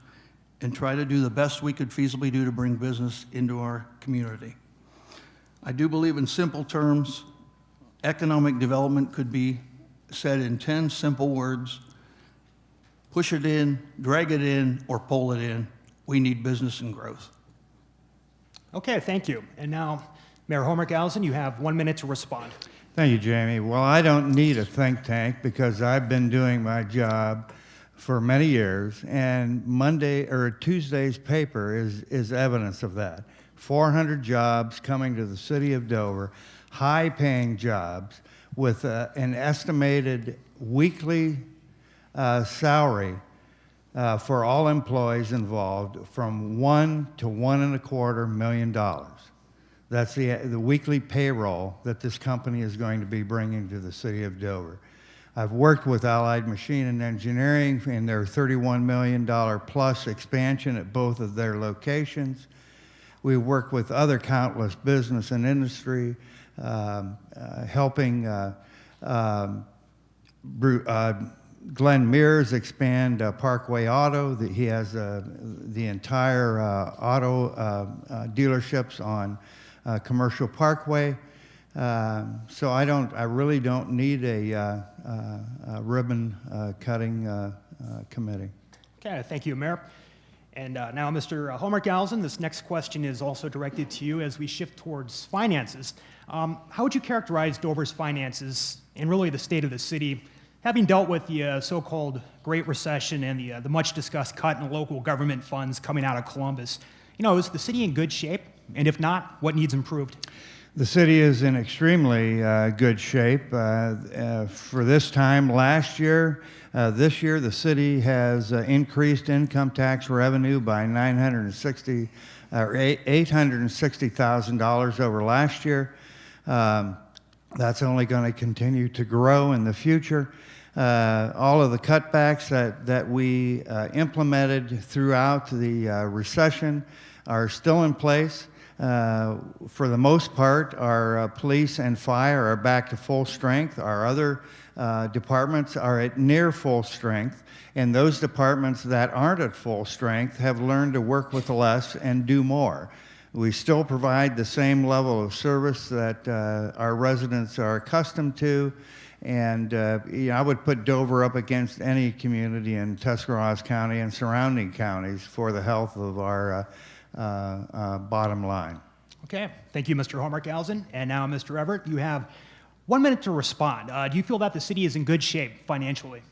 and try to do the best we could feasibly do to bring business into our community. I do believe in simple terms, economic development could be said in 10 simple words: push it in, drag it in, or pull it in. We need business and growth. Okay, thank you. And now, Mayor Homer Galzin, you have 1 minute to respond. Thank you, Jamie. Well, I don't need a think tank because I've been doing my job for many years, and Tuesday's paper is evidence of that. 400 jobs coming to the city of Dover, high-paying jobs with an estimated weekly salary for all employees involved from $1 to $1.25 million. That's the weekly payroll that this company is going to be bringing to the city of Dover. I've worked with Allied Machine and Engineering in their $31 million plus expansion at both of their locations. We work with other countless business and industry, helping Glenn Mears expand Parkway Auto. He has the entire auto dealerships on Commercial Parkway. So I really don't need a ribbon cutting committee. Okay, thank you, Mayor. And now, Mr. Homer Galzin, this next question is also directed to you as we shift towards finances. How would you characterize Dover's finances and really the state of the city, having dealt with the so-called Great Recession and the much-discussed cut in local government funds coming out of Columbus? You know, is the city in good shape? And if not, what needs improved? The city is in extremely good shape. For this time last year, this year the city has increased income tax revenue by $860,000 over last year. That's only going to continue to grow in the future. All of the cutbacks that we implemented throughout the recession are still in place. For the most part, our police and fire are back to full strength. Our other departments are at near full strength, and those departments that aren't at full strength have learned to work with less and do more. We still provide the same level of service that our residents are accustomed to, and I would put Dover up against any community in Tuscarawas County and surrounding counties for the health of our bottom line. Okay, thank you, Mr. Homerkhausen. And now, Mr. Everett, you have 1 minute to respond. Do you feel that the city is in good shape financially?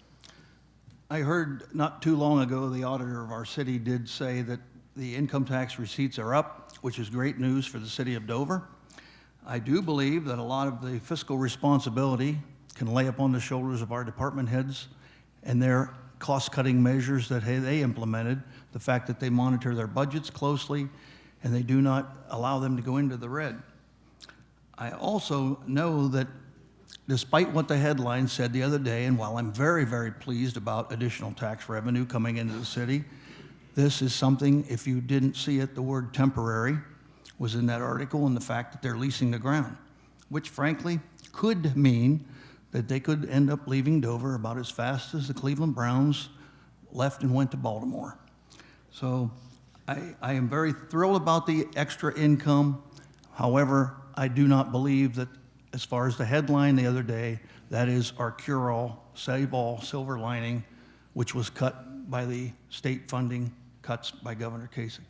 I heard not too long ago the auditor of our city did say that the income tax receipts are up, which is great news for the city of Dover. I do believe that a lot of the fiscal responsibility can lay upon the shoulders of our department heads and their cost-cutting measures that they implemented, the fact that they monitor their budgets closely and they do not allow them to go into the red. I also know that despite what the headline said the other day, and while I'm very, very pleased about additional tax revenue coming into the city, this is something, if you didn't see it, the word temporary was in that article, and the fact that they're leasing the ground, which frankly could mean that they could end up leaving Dover about as fast as the Cleveland Browns left and went to Baltimore. So I am very thrilled about the extra income. However, I do not believe that, as far as the headline the other day, that is our cure-all, save-all silver lining, which was cut by the state funding cuts by Governor Kasich.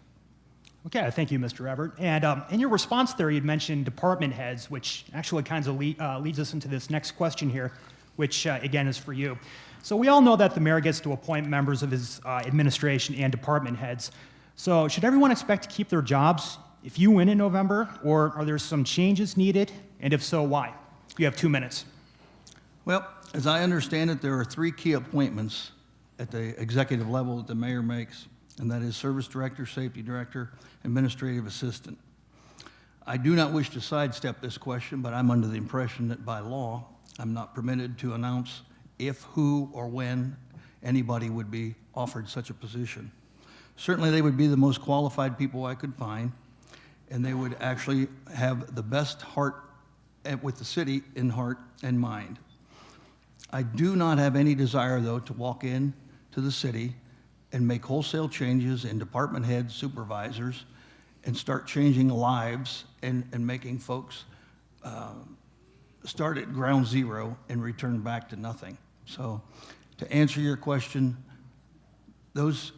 Okay, thank you, Mr. Everett. And in your response there, you'd mentioned department heads, which actually kind of leads us into this next question here, which again is for you. So we all know that the mayor gets to appoint members of his administration and department heads. So should everyone expect to keep their jobs if you win in November, or are there some changes needed? And if so, why? You have 2 minutes. Well, as I understand it, there are 3 key appointments at the executive level that the mayor makes, and that is service director, safety director, administrative assistant. I do not wish to sidestep this question, but I'm under the impression that by law, I'm not permitted to announce if, who, or when anybody would be offered such a position. Certainly, they would be the most qualified people I could find, and they would actually have the best heart with the city in heart and mind. I do not have any desire, though, to walk in to the city and make wholesale changes in department heads, supervisors, and start changing lives and making folks start at ground zero and return back to nothing. So to answer your question, those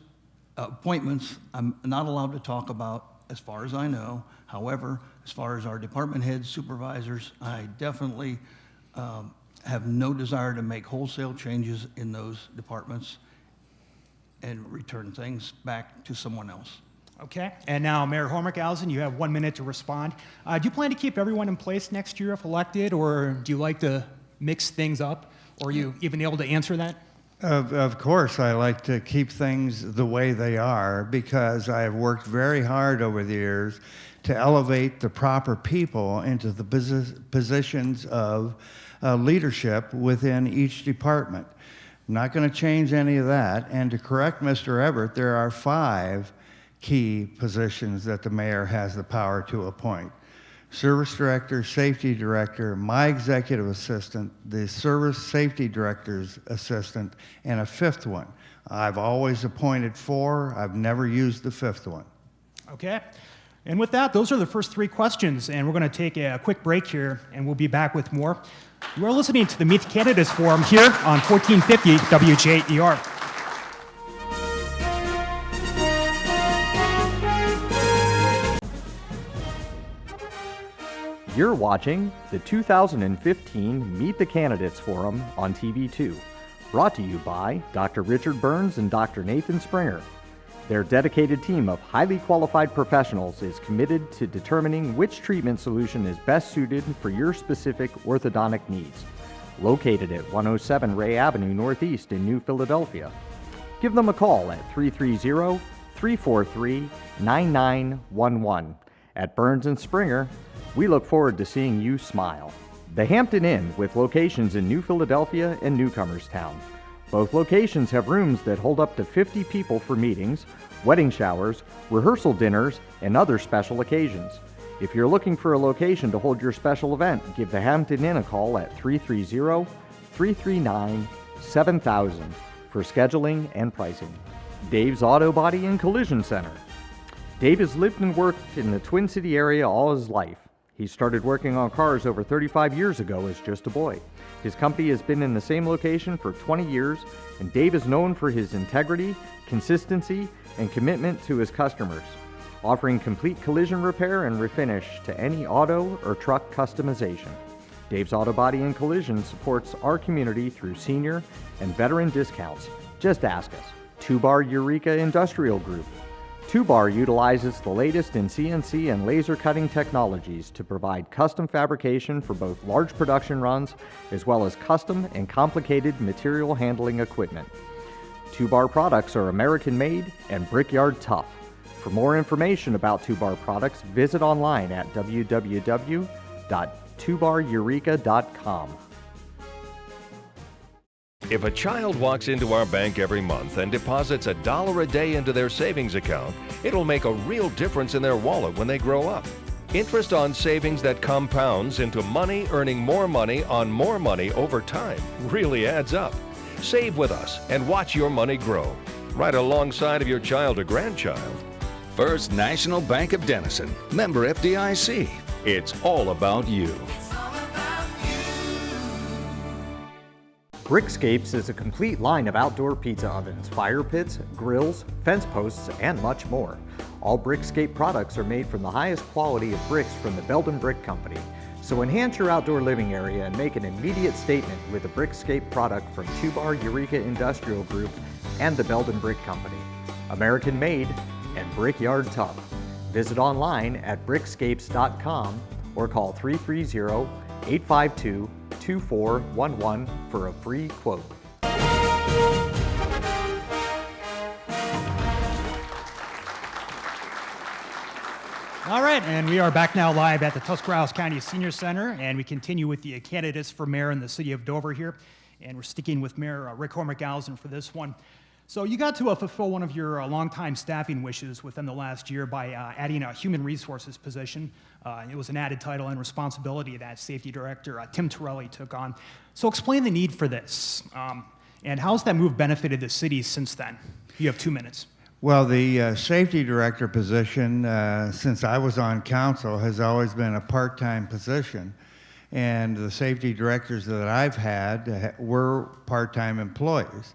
appointments I'm not allowed to talk about as far as I know. However, as far as our department heads, supervisors, I definitely have no desire to make wholesale changes in those departments and return things back to someone else. Okay, and now Mayor Homerkhausen, you have 1 minute to respond. Do you plan to keep everyone in place next year if elected, or do you like to mix things up? Or are you even able to answer that? Of course, I like to keep things the way they are because I have worked very hard over the years to elevate the proper people into the positions of leadership within each department. I'm not going to change any of that. And to correct Mr. Everett, there are 5 key positions that the mayor has the power to appoint. Service director, safety director, my executive assistant, the service safety director's assistant, and a 5th one. I've always appointed 4. I've never used the 5th one. Okay. And with that, those are the first 3 questions, and we're going to take a quick break here, and we'll be back with more. You are listening to the Meet the Candidates Forum here on 1450 WJER. You're watching the 2015 Meet the Candidates Forum on TV2, brought to you by Dr. Richard Burns and Dr. Nathan Springer. Their dedicated team of highly qualified professionals is committed to determining which treatment solution is best suited for your specific orthodontic needs. Located at 107 Ray Avenue Northeast in New Philadelphia. Give them a call at 330-343-9911. At Burns and Springer, we look forward to seeing you smile. The Hampton Inn, with locations in New Philadelphia and Newcomerstown. Both locations have rooms that hold up to 50 people for meetings, wedding showers, rehearsal dinners, and other special occasions. If you're looking for a location to hold your special event, give the Hampton Inn a call at 330-339-7000 for scheduling and pricing. Dave's Auto Body and Collision Center. Dave has lived and worked in the Twin City area all his life. He started working on cars over 35 years ago as just a boy. His company has been in the same location for 20 years, and Dave is known for his integrity, consistency, and commitment to his customers, offering complete collision repair and refinish to any auto or truck customization. Dave's Auto Body and Collision supports our community through senior and veteran discounts. Just ask us. 2-Bar Eureka Industrial Group. 2-Bar utilizes the latest in CNC and laser cutting technologies to provide custom fabrication for both large production runs as well as custom and complicated material handling equipment. 2-Bar products are American made and Brickyard tough. For more information about 2-Bar products, visit online at www.2bareureka.com. If a child walks into our bank every month and deposits $1 a day into their savings account, it'll make a real difference in their wallet when they grow up. Interest on savings that compounds into money earning more money on more money over time really adds up. Save with us and watch your money grow, right alongside of your child or grandchild. First National Bank of Denison, member FDIC. It's all about you. Brickscapes is a complete line of outdoor pizza ovens, fire pits, grills, fence posts, and much more. All Brickscape products are made from the highest quality of bricks from the Belden Brick Company. So enhance your outdoor living area and make an immediate statement with a Brickscape product from 2-Bar Eureka Industrial Group and the Belden Brick Company. American made and Brickyard tough. Visit online at brickscapes.com or call 330-852-2411 for a free quote. All right, and we are back now live at the Tuscarawas County Senior Center, and we continue with the candidates for mayor in the city of Dover here, and we're sticking with Mayor Rick Hormickhausen for this one. So you got to fulfill one of your longtime staffing wishes within the last year by adding a human resources position. It was an added title and responsibility that Safety Director Tim Torelli took on. So explain the need for this, and how's that move benefited the city since then? You have 2 minutes. Well, the safety director position, since I was on council, has always been a part-time position. And the safety directors that I've had were part-time employees.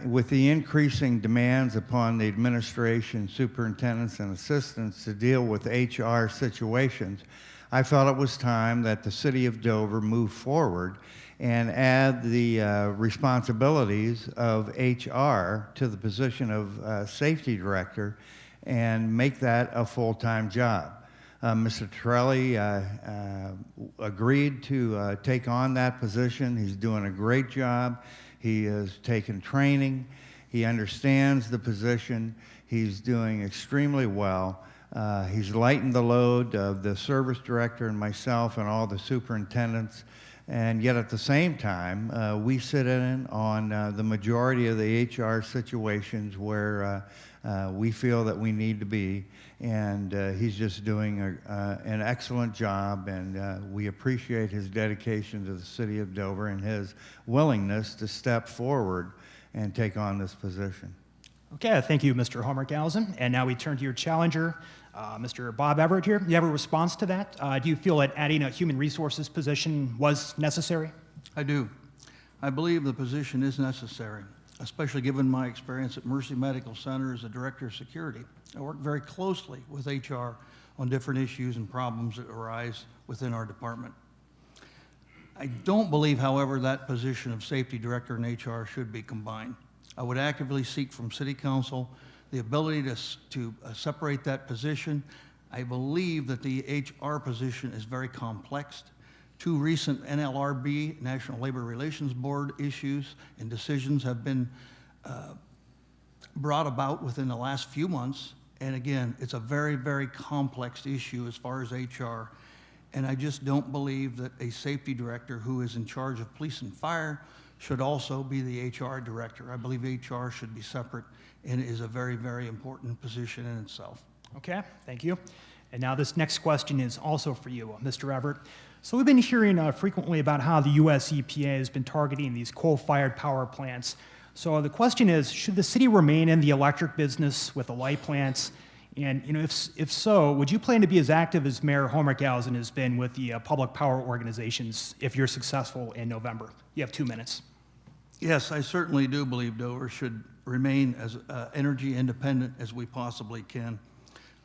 With the increasing demands upon the administration, superintendents, and assistants to deal with HR situations, I felt it was time that the city of Dover move forward and add the responsibilities of HR to the position of safety director and make that a full-time job. Mr. Torelli agreed to take on that position. He's doing a great job. He has taken training. He understands the position. He's doing extremely well. He's lightened the load of the service director and myself and all the superintendents. And yet at the same time, we sit in on the majority of the HR situations where we feel that we need to be. And he's just doing an excellent job, and we appreciate his dedication to the city of Dover and his willingness to step forward and take on this position. Okay, thank you, Mr. Hormickhausen. And now we turn to your challenger, Mr. Bob Everett here. Do you have a response to that? Do you feel that adding a human resources position was necessary? I do. I believe the position is necessary, especially given my experience at Mercy Medical Center as a director of security. I work very closely with HR on different issues and problems that arise within our department. I don't believe, however, that position of safety director and HR should be combined. I would actively seek from City Council the ability to separate that position. I believe that the HR position is very complex. 2 recent NLRB, National Labor Relations Board, issues and decisions have been brought about within the last few months. And again, it's a very, very complex issue as far as HR. And I just don't believe that a safety director who is in charge of police and fire should also be the HR director. I believe HR should be separate, and it is a very, very important position in itself. Okay, thank you. And now this next question is also for you, Mr. Everett. So we've been hearing frequently about how the US EPA has been targeting these coal-fired power plants. So the question is, should the city remain in the electric business with the light plants? And if so, would you plan to be as active as Mayor Homerkhausen has been with the public power organizations if you're successful in November? You have 2 minutes. Yes, I certainly do believe Dover should remain as energy independent as we possibly can.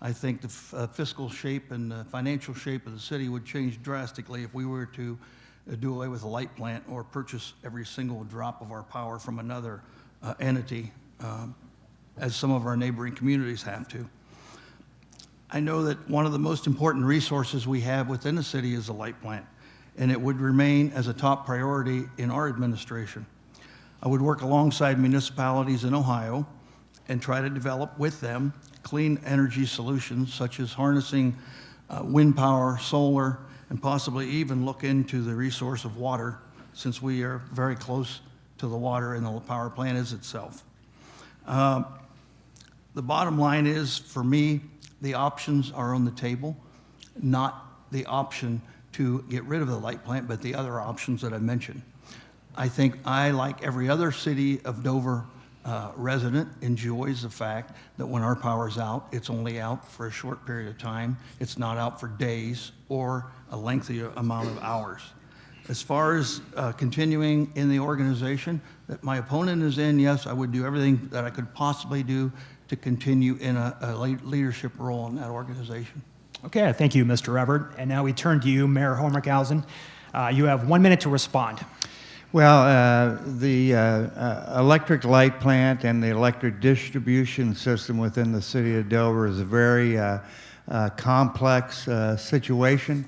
I think the fiscal shape and the financial shape of the city would change drastically if we were to do away with a light plant or purchase every single drop of our power from another entity, as some of our neighboring communities have to. I know that one of the most important resources we have within the city is a light plant, and it would remain as a top priority in our administration. I would work alongside municipalities in Ohio and try to develop with them clean energy solutions such as harnessing wind power, solar, and possibly even look into the resource of water, since we are very close to the water and the power plant is itself. The bottom line is, for me, the options are on the table, not the option to get rid of the light plant, but the other options that I mentioned. I think I, like every other city of Dover resident, enjoys the fact that when our power's out, it's only out for a short period of time. It's not out for days or a lengthy amount of hours. As far as continuing in the organization that my opponent is in, yes, I would do everything that I could possibly do to continue in a leadership role in that organization. Okay, thank you, Mr. Everett. And now we turn to you, Mayor Homerkhausen. You have 1 minute to respond. Well, the electric light plant and the electric distribution system within the city of Dover is a very complex situation.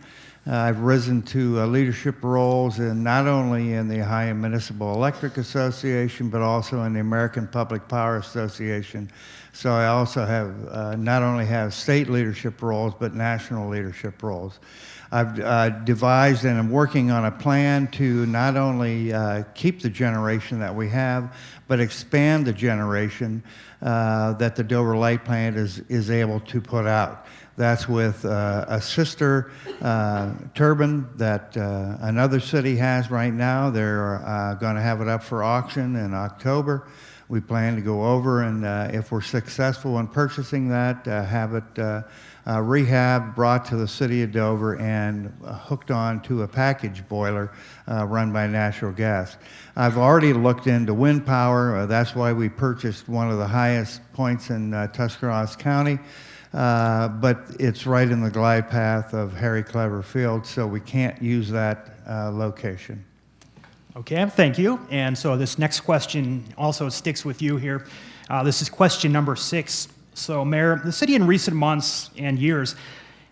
I've risen to leadership roles in not only in the Ohio Municipal Electric Association, but also in the American Public Power Association. So I also have not only have state leadership roles, but national leadership roles. I've devised and I'm working on a plan to not only keep the generation that we have, but expand the generation that the Dover Light Plant is able to put out. That's with a sister turbine that another city has right now. They're going to have it up for auction in October. We plan to go over and, if we're successful in purchasing that, have it rehab, brought to the city of Dover, and hooked on to a package boiler run by natural gas. I've already looked into wind power. That's why we purchased one of the highest points in Tuscarawas County. But it's right in the glide path of Harry Clever Field, so we can't use that location. Okay, thank you. And so this next question also sticks with you here. This is question number 6. So, Mayor, the city in recent months and years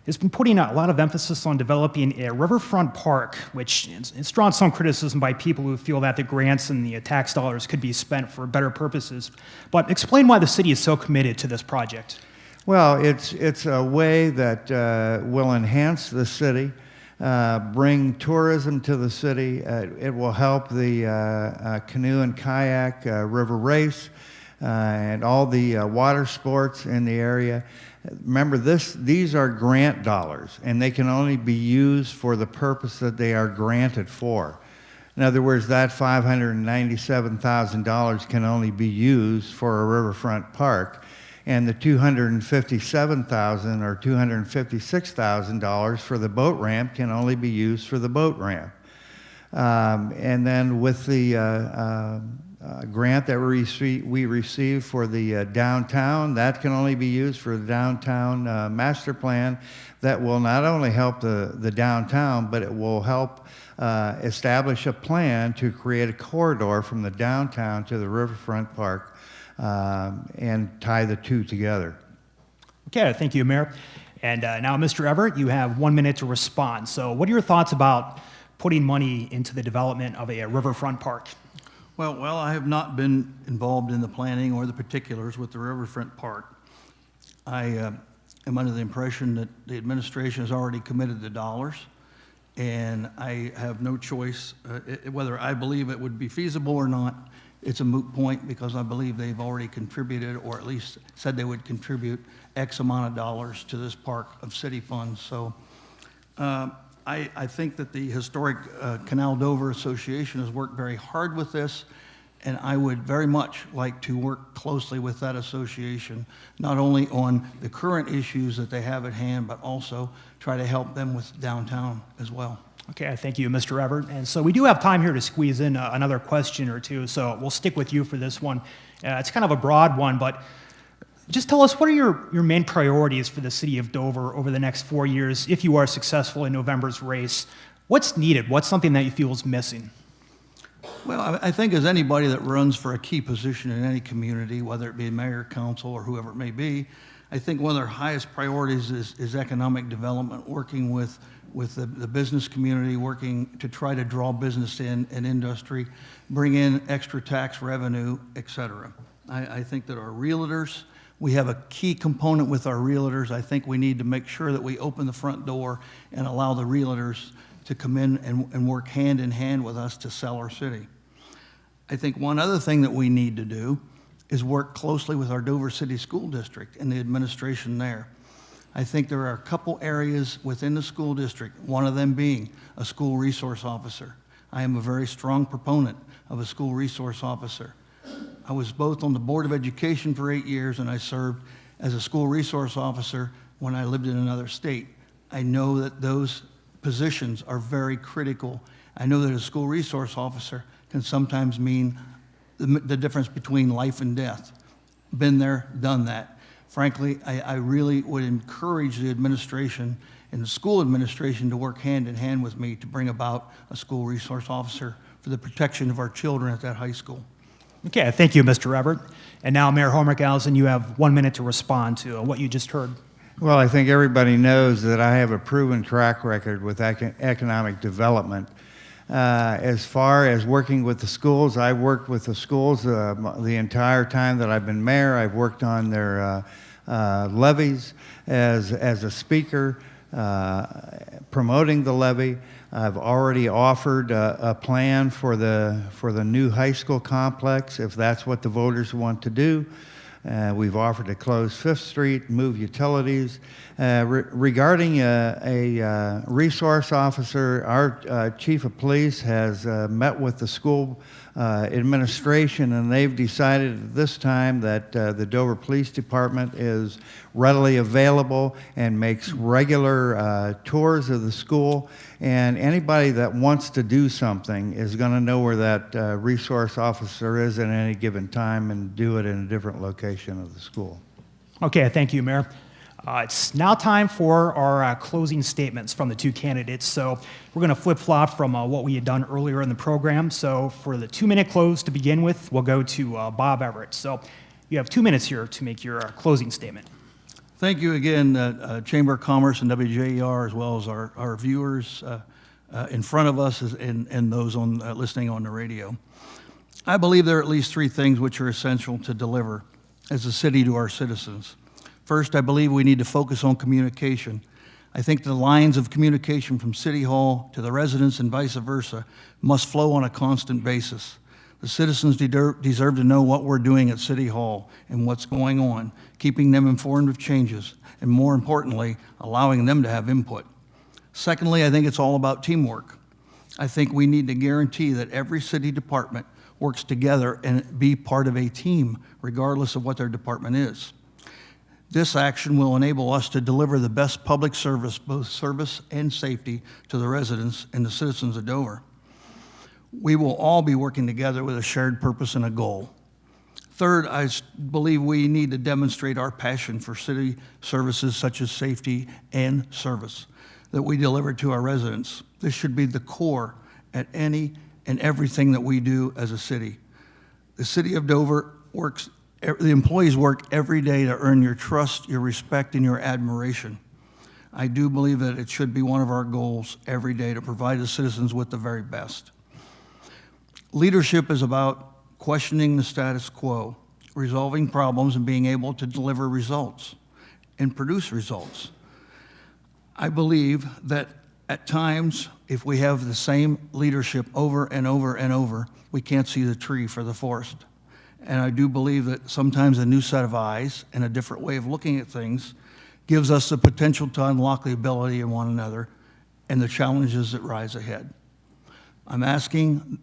has been putting a lot of emphasis on developing a riverfront park, which it's drawn some criticism by people who feel that the grants and the tax dollars could be spent for better purposes. But explain why the city is so committed to this project. Well, it's a way that will enhance the city, bring tourism to the city. It will help the canoe and kayak river race and all the water sports in the area. Remember, these are grant dollars, and they can only be used for the purpose that they are granted for. In other words, that $597,000 can only be used for a riverfront park, and the $257,000 or $256,000 for the boat ramp can only be used for the boat ramp. And then with the grant that we received for the downtown, that can only be used for the downtown master plan. That will not only help the downtown, but it will help establish a plan to create a corridor from the downtown to the riverfront park and tie the two together. Okay, thank you, Mayor. And now, Mr. Everett, you have 1 minute to respond. So what are your thoughts about putting money into the development of a riverfront park? Well, I have not been involved in the planning or the particulars with the riverfront park. I am under the impression that the administration has already committed the dollars, and I have no choice whether I believe it would be feasible or not. it's a moot point because I believe they've already contributed, or at least said they would contribute X amount of dollars to this park of city funds. So I think that the Historic Canal Dover Association has worked very hard with this, and I would very much like to work closely with that association, not only on the current issues that they have at hand, but also try to help them with downtown as well. Okay, thank you, Mr. Everett. And so we do have time here to squeeze in another question or two, so we'll stick with you for this one. It's kind of a broad one, but just tell us, what are your main priorities for the city of Dover over the next 4 years if you are successful in November's race? What's needed? What's something that you feel is missing? Well, I think as anybody that runs for a key position in any community, whether it be mayor, council, or whoever it may be, I think one of their highest priorities is economic development, working with the business community, working to try to draw business in and industry, bring in extra tax revenue, et cetera. I think that our realtors, we have a key component with our realtors. I think we need to make sure that we open the front door and allow the realtors to come in and work hand in hand with us to sell our city. I think one other thing that we need to do is work closely with our Dover City School District and the administration there. I think there are a couple areas within the school district, one of them being a school resource officer. I am a very strong proponent of a school resource officer. I was both on the Board of Education for 8 years, and I served as a school resource officer when I lived in another state. I know that those positions are very critical. I know that a school resource officer can sometimes mean the difference between life and death. Been there, done that. Frankly, I really would encourage the administration and the school administration to work hand in hand with me to bring about a school resource officer for the protection of our children at that high school. Okay, thank you, Mr. Everett. And now, Mayor Homerkhausen, you have 1 minute to respond to what you just heard. Well, I think everybody knows that I have a proven track record with economic development. As far as working with the schools, I've worked with the schools the entire time that I've been mayor. I've worked on their levies as a speaker, promoting the levy. I've already offered a plan for the new high school complex, if that's what the voters want to do. We've offered to close Fifth Street, move utilities. Regarding a resource officer, our chief of police has met with the school administration, and they've decided at this time that the Dover Police Department is readily available and makes regular tours of the school. And anybody that wants to do something is going to know where that resource officer is at any given time and do it in a different location of the school. Okay, thank you, Mayor. It's now time for our closing statements from the two candidates. So we're going to flip-flop from what we had done earlier in the program. So for the 2-minute close to begin with, we'll go to Bob Everett. So you have 2 minutes here to make your closing statement. Thank you again, Chamber of Commerce and WJER, as well as our viewers in front of us and those on listening on the radio. I believe there are at least 3 things which are essential to deliver as a city to our citizens. First, I believe we need to focus on communication. I think the lines of communication from City Hall to the residents and vice versa must flow on a constant basis. The citizens deserve to know what we're doing at City Hall and what's going on, keeping them informed of changes, and more importantly, allowing them to have input. Secondly, I think it's all about teamwork. I think we need to guarantee that every city department works together and be part of a team, regardless of what their department is. This action will enable us to deliver the best public service, both service and safety, to the residents and the citizens of Dover. We will all be working together with a shared purpose and a goal. Third, I believe we need to demonstrate our passion for city services such as safety and service that we deliver to our residents. This should be the core at any and everything that we do as a city. The city of Dover the employees work every day to earn your trust, your respect, and your admiration. I do believe that it should be one of our goals every day to provide the citizens with the very best. Leadership is about questioning the status quo, resolving problems, and being able to deliver results and produce results. I believe that At times, if we have the same leadership over and over and over, we can't see the tree for the forest. And I do believe that sometimes a new set of eyes and a different way of looking at things gives us the potential to unlock the ability in one another and the challenges that rise ahead. I'm asking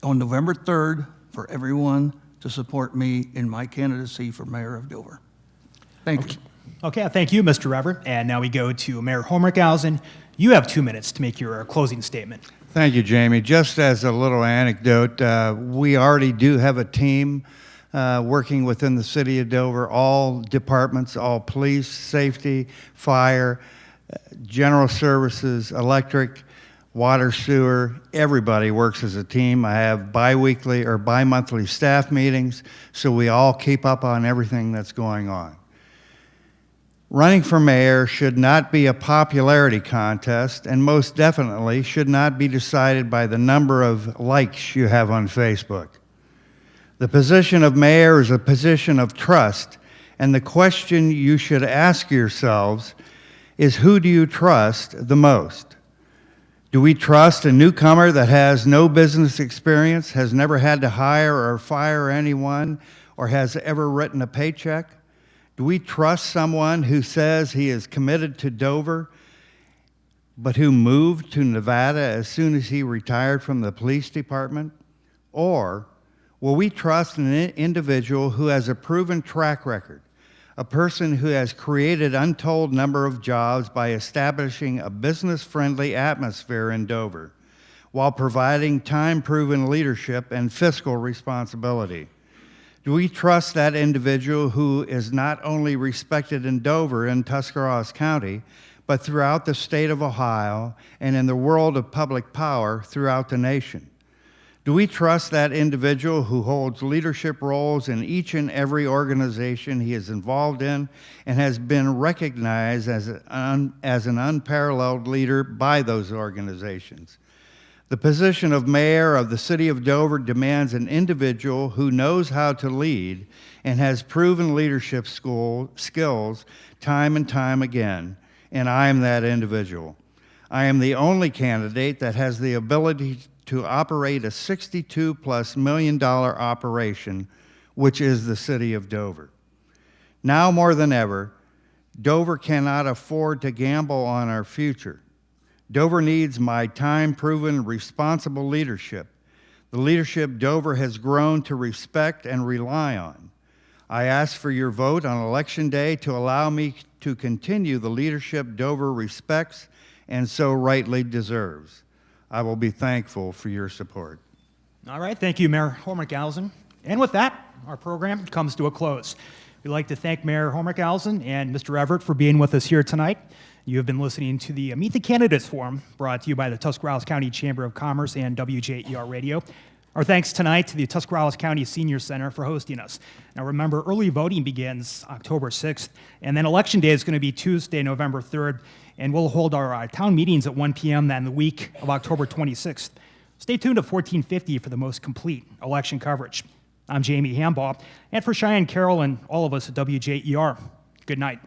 on November 3rd for everyone to support me in my candidacy for mayor of Dover. Thank you. Okay, thank you, Mr. Everett. And now we go to Mayor Homerkhausen. You have 2 minutes to make your closing statement. Thank you, Jamie. Just as a little anecdote, we already do have a team working within the city of Dover, all departments, all police, safety, fire, general services, electric, water, sewer, everybody works as a team. I have bi-weekly or bi-monthly staff meetings, so we all keep up on everything that's going on. Running for mayor should not be a popularity contest, and most definitely should not be decided by the number of likes you have on Facebook. The position of mayor is a position of trust, and the question you should ask yourselves is, who do you trust the most? Do we trust a newcomer that has no business experience, has never had to hire or fire anyone, or has ever written a paycheck? Do we trust someone who says he is committed to Dover, but who moved to Nevada as soon as he retired from the police department? Or will we trust an individual who has a proven track record, a person who has created untold number of jobs by establishing a business-friendly atmosphere in Dover, while providing time-proven leadership and fiscal responsibility? Do we trust that individual who is not only respected in Dover and Tuscarawas County, but throughout the state of Ohio and in the world of public power throughout the nation? Do we trust that individual who holds leadership roles in each and every organization he is involved in and has been recognized as an unparalleled leader by those organizations? The position of mayor of the city of Dover demands an individual who knows how to lead and has proven leadership skills time and time again, and I am that individual. I am the only candidate that has the ability to operate a $62+ million operation, which is the city of Dover. Now more than ever, Dover cannot afford to gamble on our future. Dover needs my time-proven, responsible leadership, the leadership Dover has grown to respect and rely on. I ask for your vote on Election Day to allow me to continue the leadership Dover respects and so rightly deserves. I will be thankful for your support. All right, thank you, Mayor Homerkhausen. And with that, our program comes to a close. We'd like to thank Mayor Homerkhausen and Mr. Everett for being with us here tonight. You have been listening to the Meet the Candidates Forum, brought to you by the Tuscarawas County Chamber of Commerce and WJER Radio. Our thanks tonight to the Tuscarawas County Senior Center for hosting us. Now remember, early voting begins October 6th, and then Election Day is going to be Tuesday, November 3rd, and we'll hold our town meetings at 1 p.m. then the week of October 26th. Stay tuned to 1450 for the most complete election coverage. I'm Jamie Hambaugh, and for Cheyenne Carroll and all of us at WJER, good night.